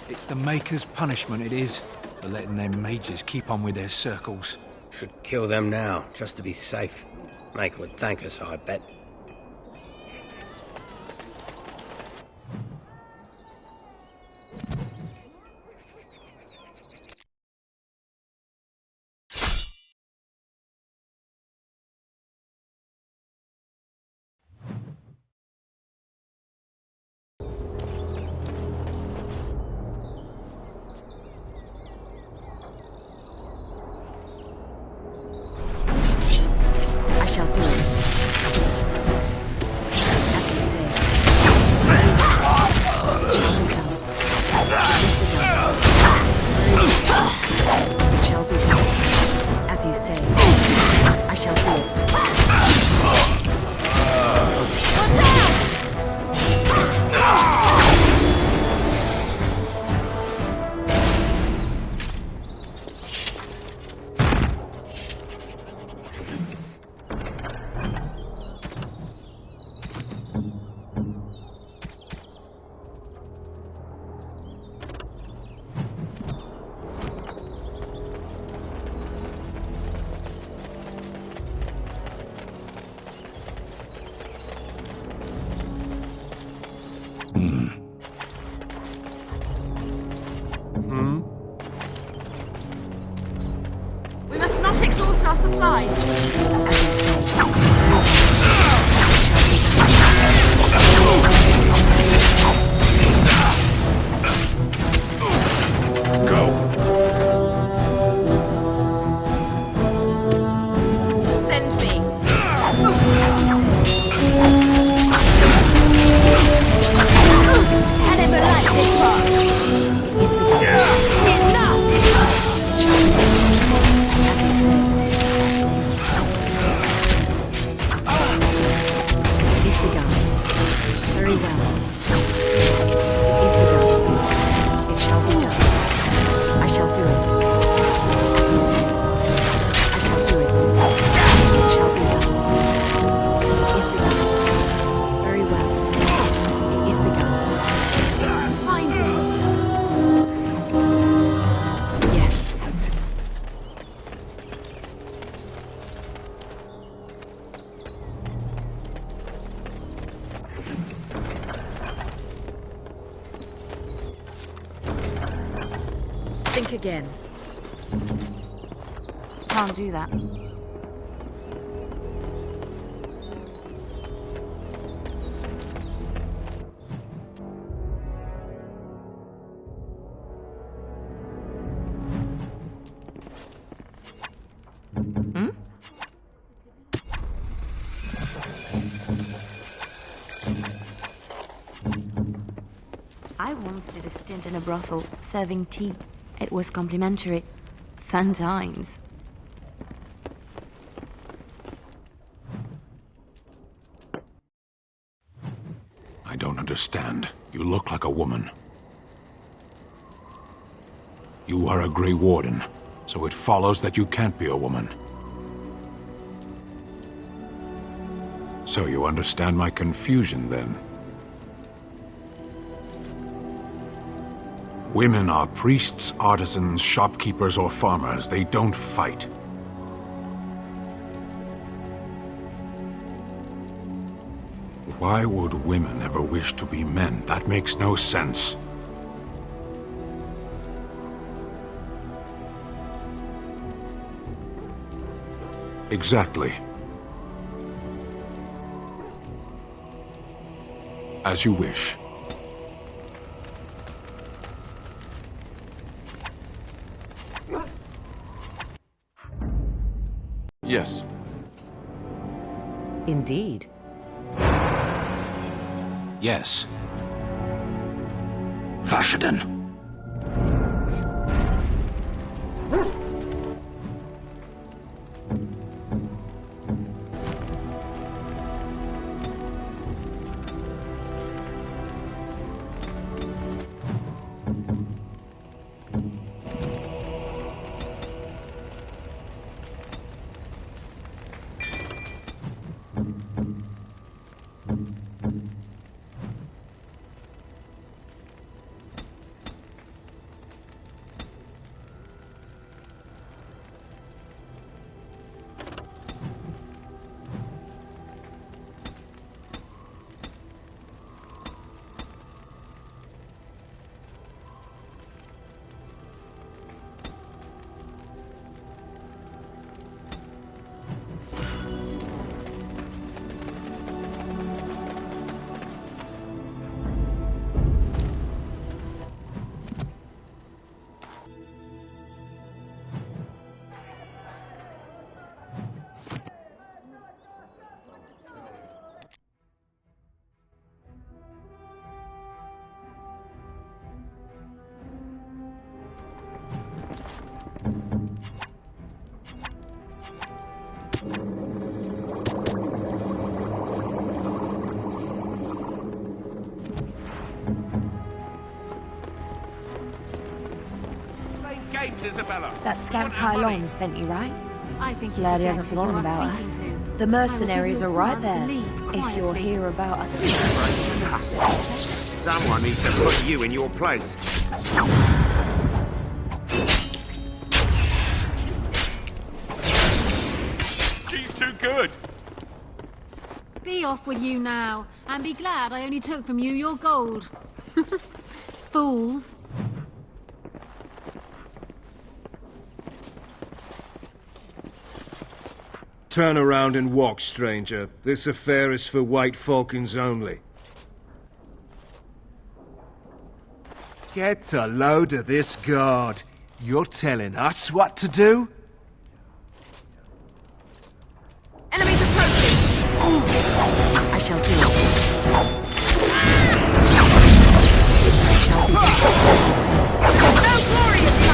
It's the Maker's punishment, it is, for letting them mages keep on with their circles. Should kill them now, just to be safe. Maker would thank us, I bet. I shall do it. Send me. I never liked this part. It is begun. Very well. It is begun. It shall be done. I shall do it. As you say. I shall do it. It shall be done. It is begun. Very well. It is begun. Fine work. Yes. Think again. Can't do that. I once did a stint in a brothel, serving tea. It was complimentary. Fun times. I don't understand. You look like a woman. You are a Grey Warden, so it follows that you can't be a woman. So you understand my confusion, then? Women are priests, artisans, shopkeepers, or farmers. They don't fight. Why would women ever wish to be men? That makes no sense. Exactly. As you wish. Yes. Indeed. Yes. Vashaden. Isabella. That scamp Kylon sent you, right? I think Glad he hasn't forgotten about us. The mercenaries are right there. If you're here about us. Someone needs to put you in your place. She's too good. Be off with you now, and be glad I only took from you your gold. Fools. Turn around and walk, stranger. This affair is for White Falcons only. Get a load of this guard. You're telling us what to do? Enemies approaching! I shall do it. No glorious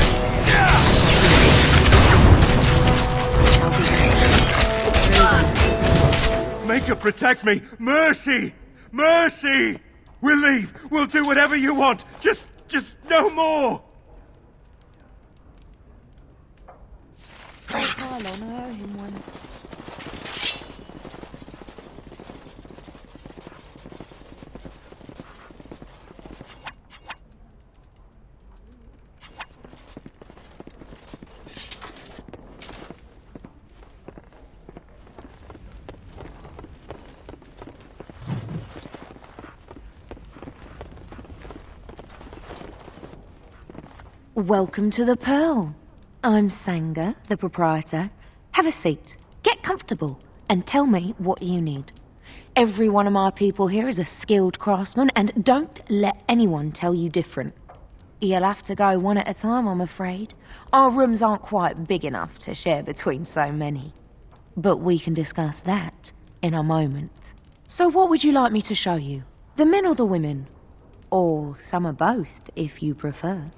Major, protect me! Mercy! Mercy! We'll leave! We'll do whatever you want! Just no more! Pylon, I owe him one. Welcome to the Pearl. I'm Sanga, the proprietor. Have a seat, get comfortable, and tell me what you need. Every one of my people here is a skilled craftsman, and don't let anyone tell you different. You'll have to go one at a time, I'm afraid. Our rooms aren't quite big enough to share between so many. But we can discuss that in a moment. So what would you like me to show you? The men or the women? Or some of both, if you prefer.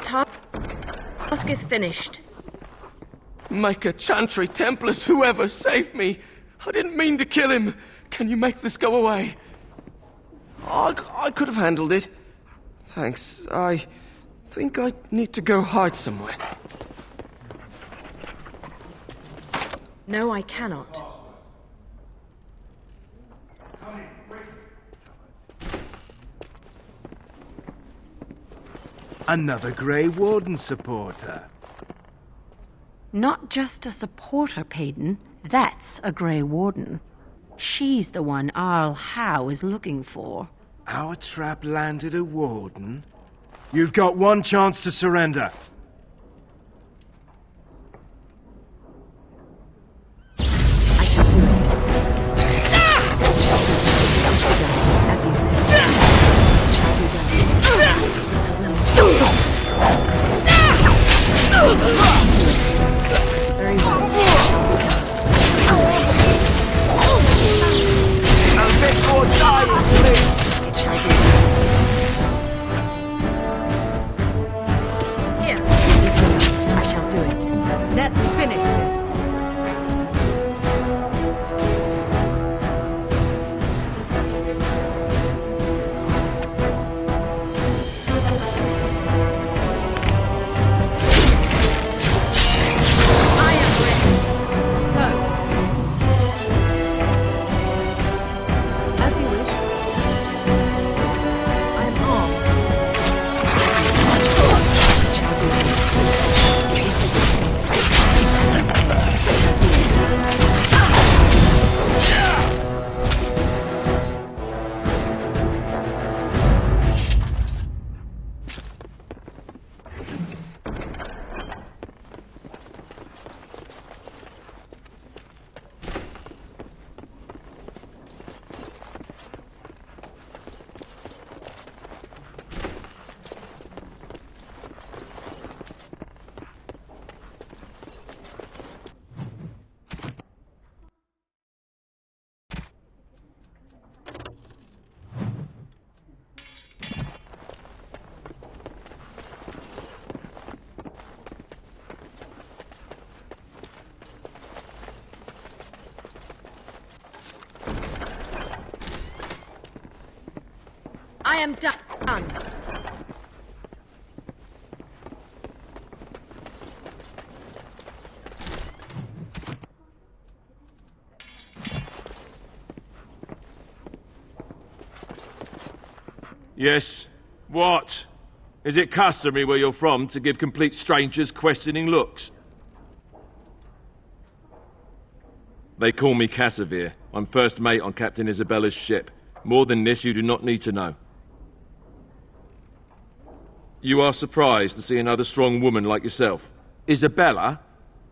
Task is finished. Micah, Chantry, Templars, whoever, save me! I didn't mean to kill him! Can you make this go away? I could have handled it. Thanks. I think I need to go hide somewhere. No, I cannot. Another Grey Warden supporter. Not just a supporter, Payton. That's a Grey Warden. She's the one Arl Howe is looking for. Our trap landed a Warden? You've got one chance to surrender. Very well. I'll make your dying, please! It shall be. Here. I shall do it. Let's finish this. I am done. Yes. What? Is it customary where you're from to give complete strangers questioning looks? They call me Casimir. I'm first mate on Captain Isabella's ship. More than this, you do not need to know. You are surprised to see another strong woman like yourself. Isabella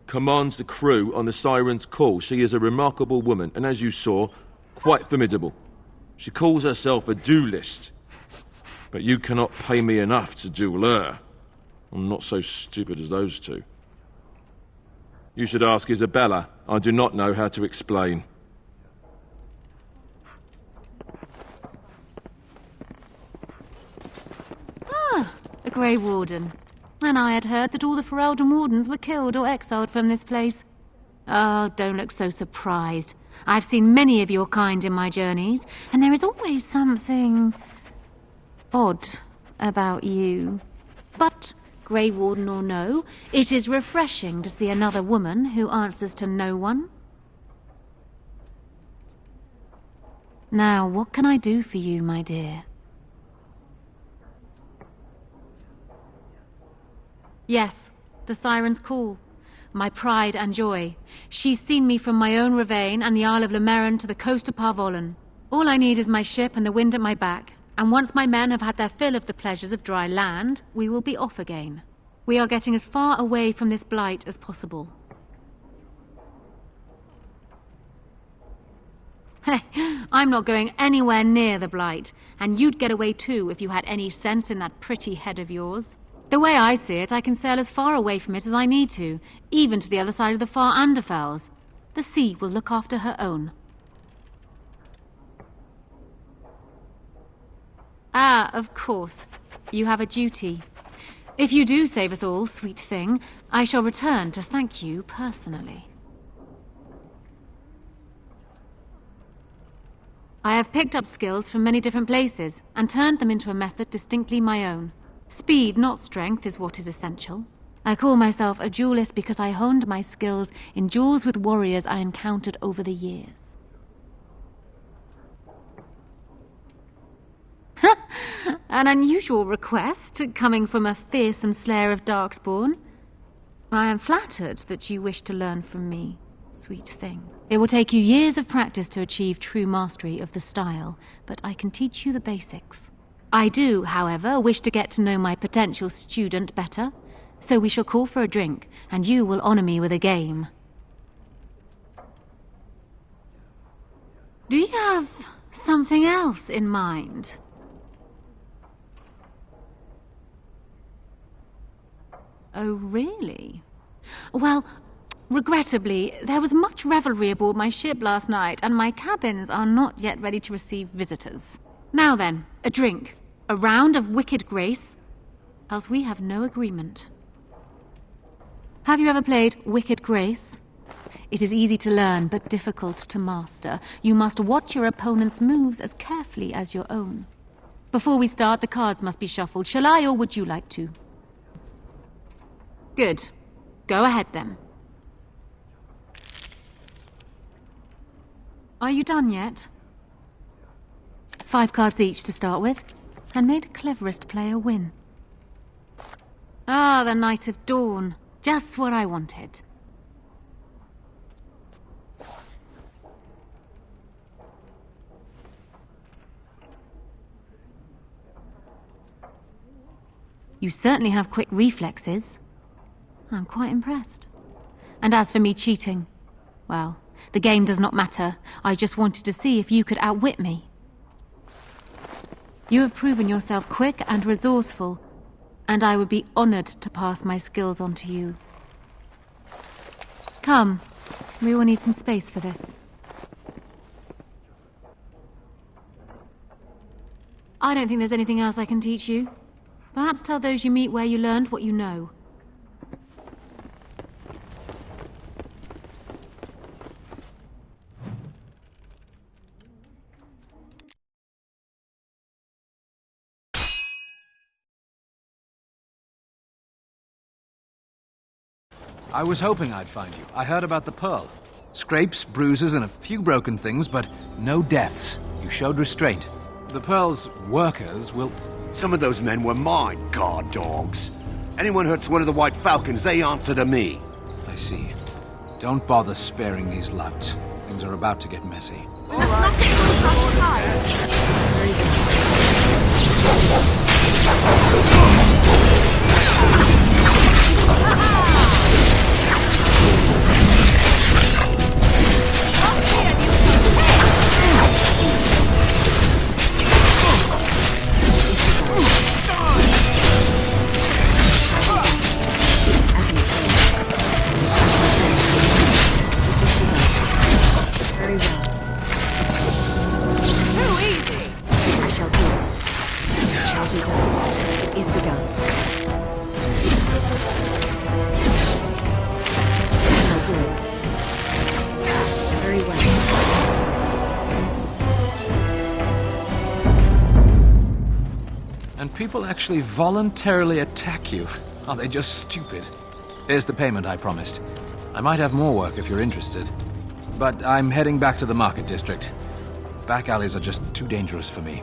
commands the crew on the Siren's Call. She is a remarkable woman, and as you saw, quite formidable. She calls herself a duelist. But you cannot pay me enough to duel her. I'm not so stupid as those two. You should ask Isabella. I do not know how to explain. A Grey Warden. And I had heard that all the Ferelden Wardens were killed or exiled from this place. Oh, don't look so surprised. I've seen many of your kind in my journeys, and there is always something odd about you. But, Grey Warden or no, it is refreshing to see another woman who answers to no one. Now, what can I do for you, my dear? Yes, the Siren's Call. My pride and joy. She's seen me from my own Ravane and the Isle of Lemerin to the coast of Parvolan. All I need is my ship and the wind at my back. And once my men have had their fill of the pleasures of dry land, we will be off again. We are getting as far away from this blight as possible. Hey, I'm not going anywhere near the blight, and you'd get away too if you had any sense in that pretty head of yours. The way I see it, I can sail as far away from it as I need to, even to the other side of the far Anderfels. The sea will look after her own. Ah, of course. You have a duty. If you do save us all, sweet thing, I shall return to thank you personally. I have picked up skills from many different places and turned them into a method distinctly my own. Speed, not strength, is what is essential. I call myself a duelist because I honed my skills in duels with warriors I encountered over the years. An unusual request, coming from a fearsome slayer of Darkspawn. I am flattered that you wish to learn from me, sweet thing. It will take you years of practice to achieve true mastery of the style, but I can teach you the basics. I do, however, wish to get to know my potential student better, so we shall call for a drink, and you will honor me with a game. Do you have something else in mind? Oh, really? Well, regrettably, there was much revelry aboard my ship last night, and my cabins are not yet ready to receive visitors. Now then, a drink. A round of wicked grace, else we have no agreement. Have you ever played Wicked Grace? It is easy to learn, but difficult to master. You must watch your opponent's moves as carefully as your own. Before we start, the cards must be shuffled. Shall I, or would you like to? Good. Go ahead, then. Are you done yet? 5 cards each to start with. And may the cleverest player win. Ah, the Night of Dawn. Just what I wanted. You certainly have quick reflexes. I'm quite impressed. And as for me cheating, well, the game does not matter. I just wanted to see if you could outwit me. You have proven yourself quick and resourceful, and I would be honored to pass my skills on to you. Come, we will need some space for this. I don't think there's anything else I can teach you. Perhaps tell those you meet where you learned what you know. I was hoping I'd find you. I heard about the Pearl. Scrapes, bruises, and a few broken things, but no deaths. You showed restraint. The Pearl's workers will... Some of those men were my guard dogs. Anyone hurts one of the White Falcons, they answer to me. I see. Don't bother sparing these louts. Things are about to get messy. We must not take ourselves aside. Very well. Too easy. I shall do it. It shall be done. It is begun. I shall do it. Very well. And people actually voluntarily attack you. Are they just stupid? Here's the payment I promised. I might have more work if you're interested. But I'm heading back to the market district. Back alleys are just too dangerous for me.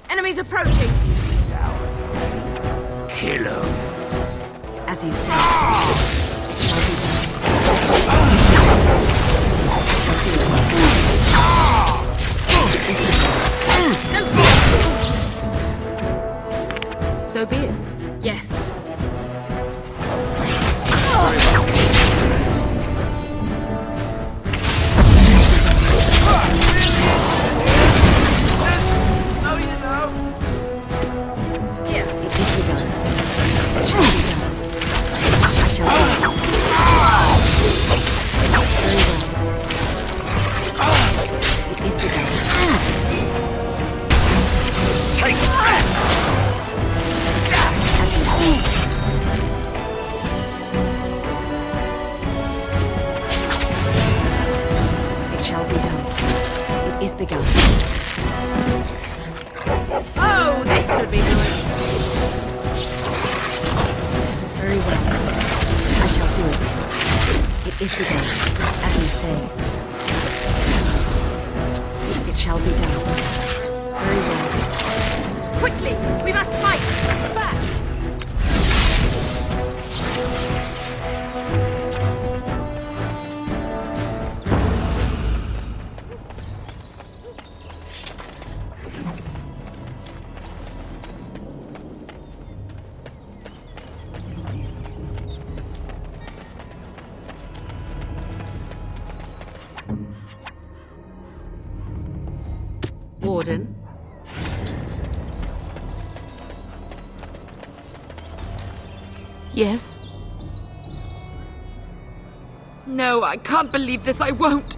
Enemies approaching. Kill him. As you say. So be it. Yes. Begun. Oh, this should be good. Very well. I shall do it. It is begun, as you say. It shall be done. Very well. Quickly, we must fight. Back. Warden? Yes? No, I can't believe this. I won't.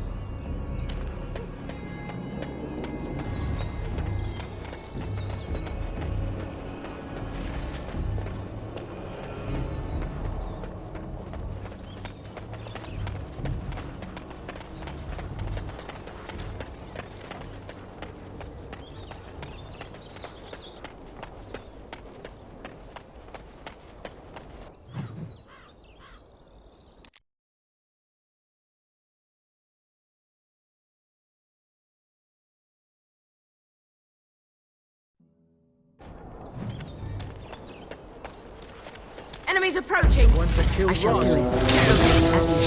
Enemies approaching! Want to kill I shall Ross? do it.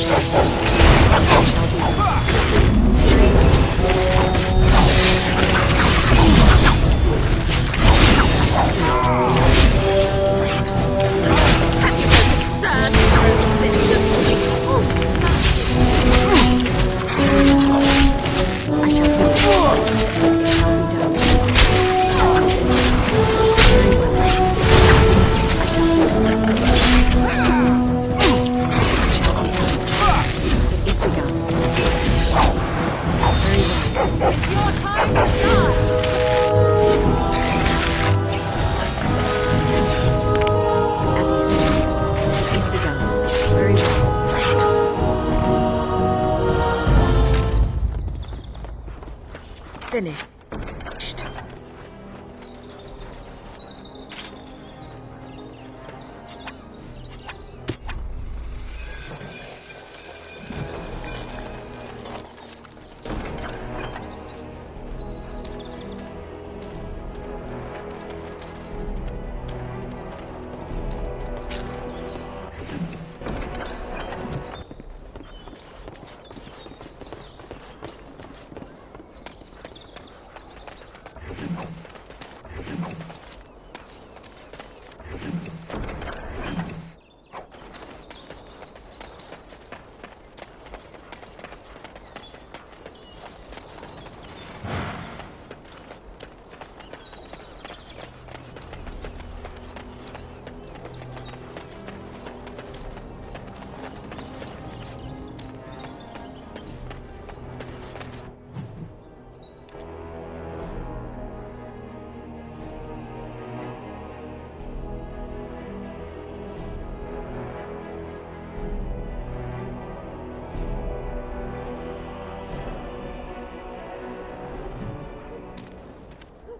Finished.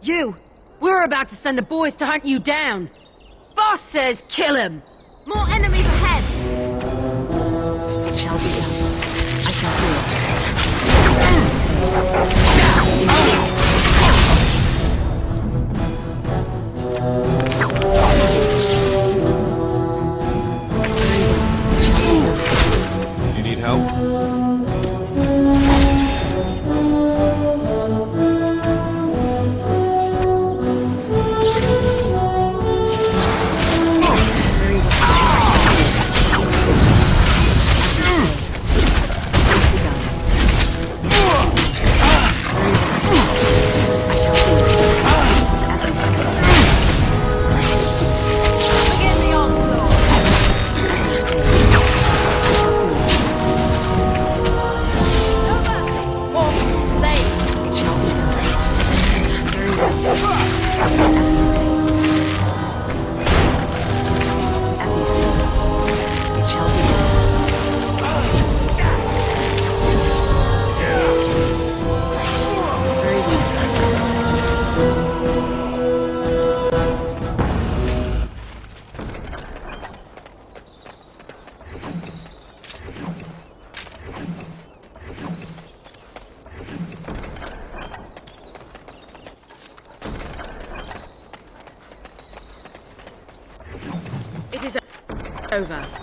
You! We're about to send the boys to hunt you down! Boss says kill him! More enemies ahead! It shall be done. I shall do You need help? It is over.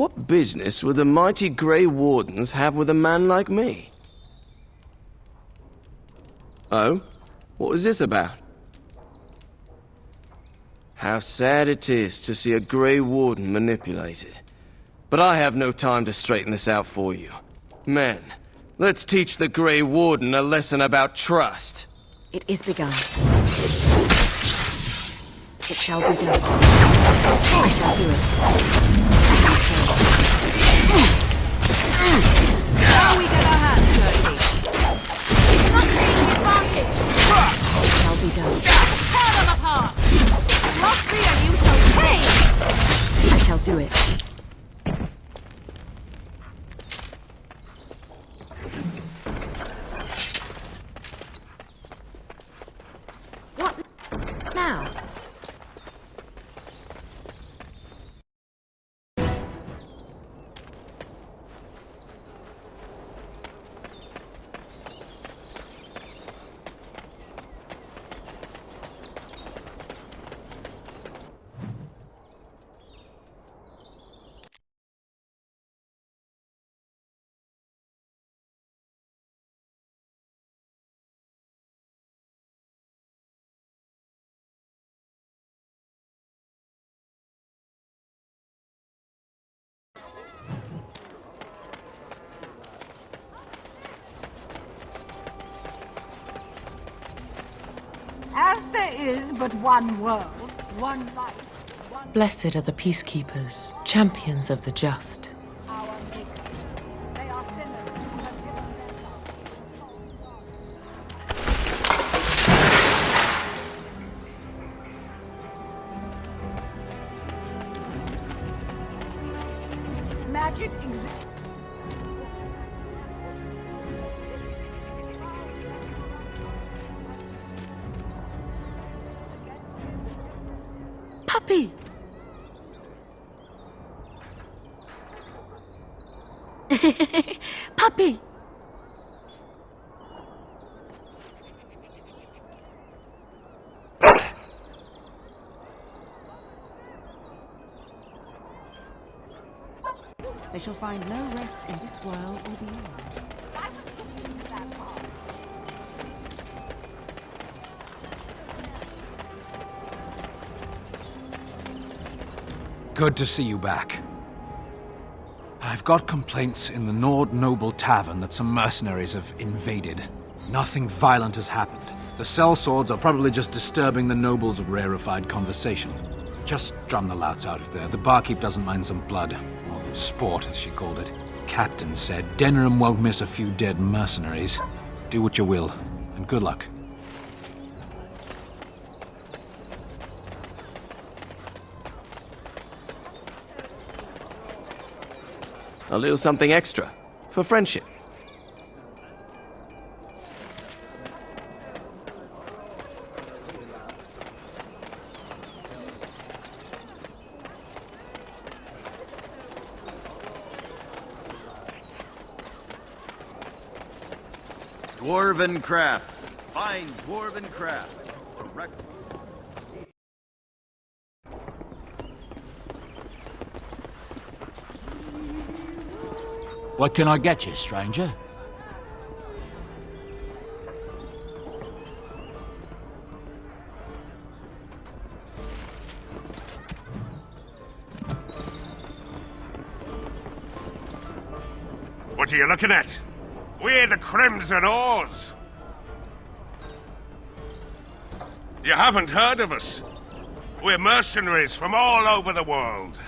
What business would the mighty Grey Wardens have with a man like me? Oh? What was this about? How sad it is to see a Grey Warden manipulated. But I have no time to straighten this out for you. Men, let's teach the Grey Warden a lesson about trust. It is begun. It shall be done. I shall do it. Now we get our hands dirty. It's not taking advantage. It shall be done. Tear them apart. Your fear you shall pay. I shall do it. What now? As there is but one world, one life, one Blessed are the peacekeepers, champions of the just. our maker. They are sinners who have given their lives. Magic exists. Puppy! Puppy! They shall find no rest in this world or beyond. Good to see you back. I've got complaints in the Nord Noble Tavern that some mercenaries have invaded. Nothing violent has happened. The sellswords are probably just disturbing the nobles' rarefied conversation. Just drum the louts out of there. The barkeep doesn't mind some blood. Or sport, as she called it. Captain said Denerim won't miss a few dead mercenaries. Do what you will, and good luck. A little something extra. For friendship. Dwarven crafts. Fine dwarven crafts. What can I get you, stranger? What are you looking at? We're the Crimson Oars. You haven't heard of us. We're mercenaries from all over the world.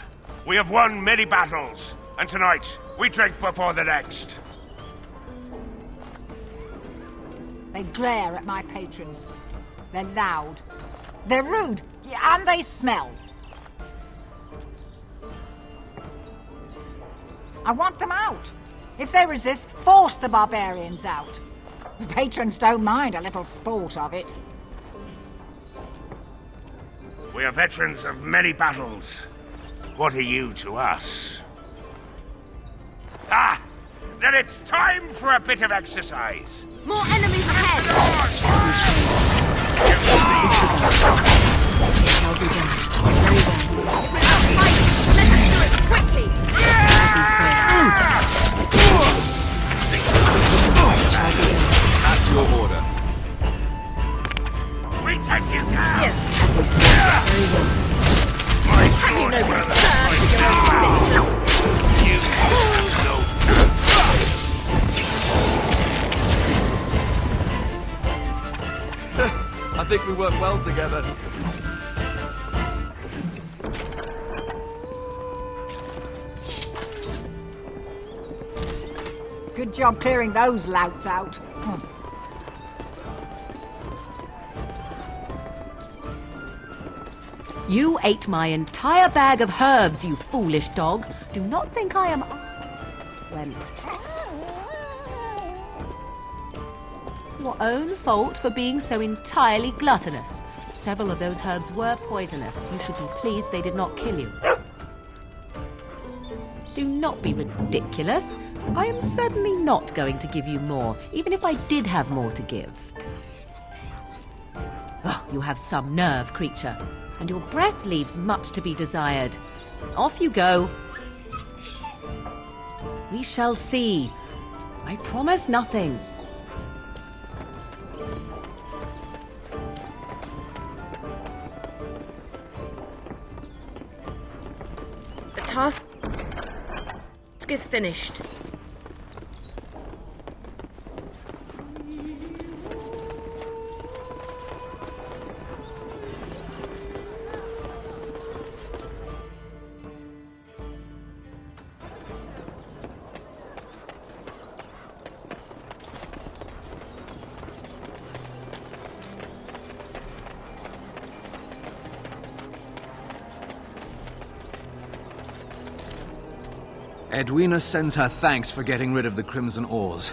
We have won many battles, and tonight we drink before the next. They glare at my patrons. They're loud. They're rude. And they smell. I want them out. If they resist, force the barbarians out. The patrons don't mind a little sport of it. We are veterans of many battles. What are you to us? Ah! Then it's time for a bit of exercise. More enemies ahead! Shall be done. Very well. Without fighting, let us do it quickly! At your order. We take you down! Yes. Very well. My Have you sword no will concern for your own business? You have no... I think we work well together. Good job clearing those louts out. You ate my entire bag of herbs, you foolish dog. Do not think I am... Your own fault for being so entirely gluttonous. Several of those herbs were poisonous. You should be pleased they did not kill you. Do not be ridiculous. I am certainly not going to give you more, even if I did have more to give. Oh, you have some nerve, creature, and your breath leaves much to be desired. Off you go. We shall see. I promise nothing. The task is finished. Edwina sends her thanks for getting rid of the Crimson Oars.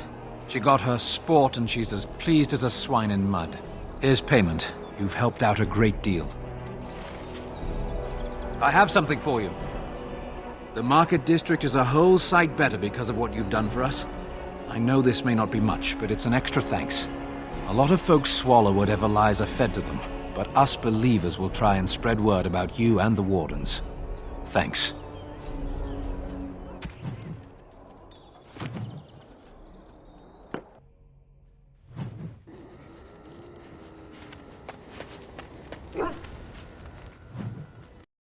She got her sport and she's as pleased as a swine in mud. Here's payment. You've helped out a great deal. I have something for you. The Market District is a whole sight better because of what you've done for us. I know this may not be much, but it's an extra thanks. A lot of folks swallow whatever lies are fed to them, but us believers will try and spread word about you and the Wardens. Thanks.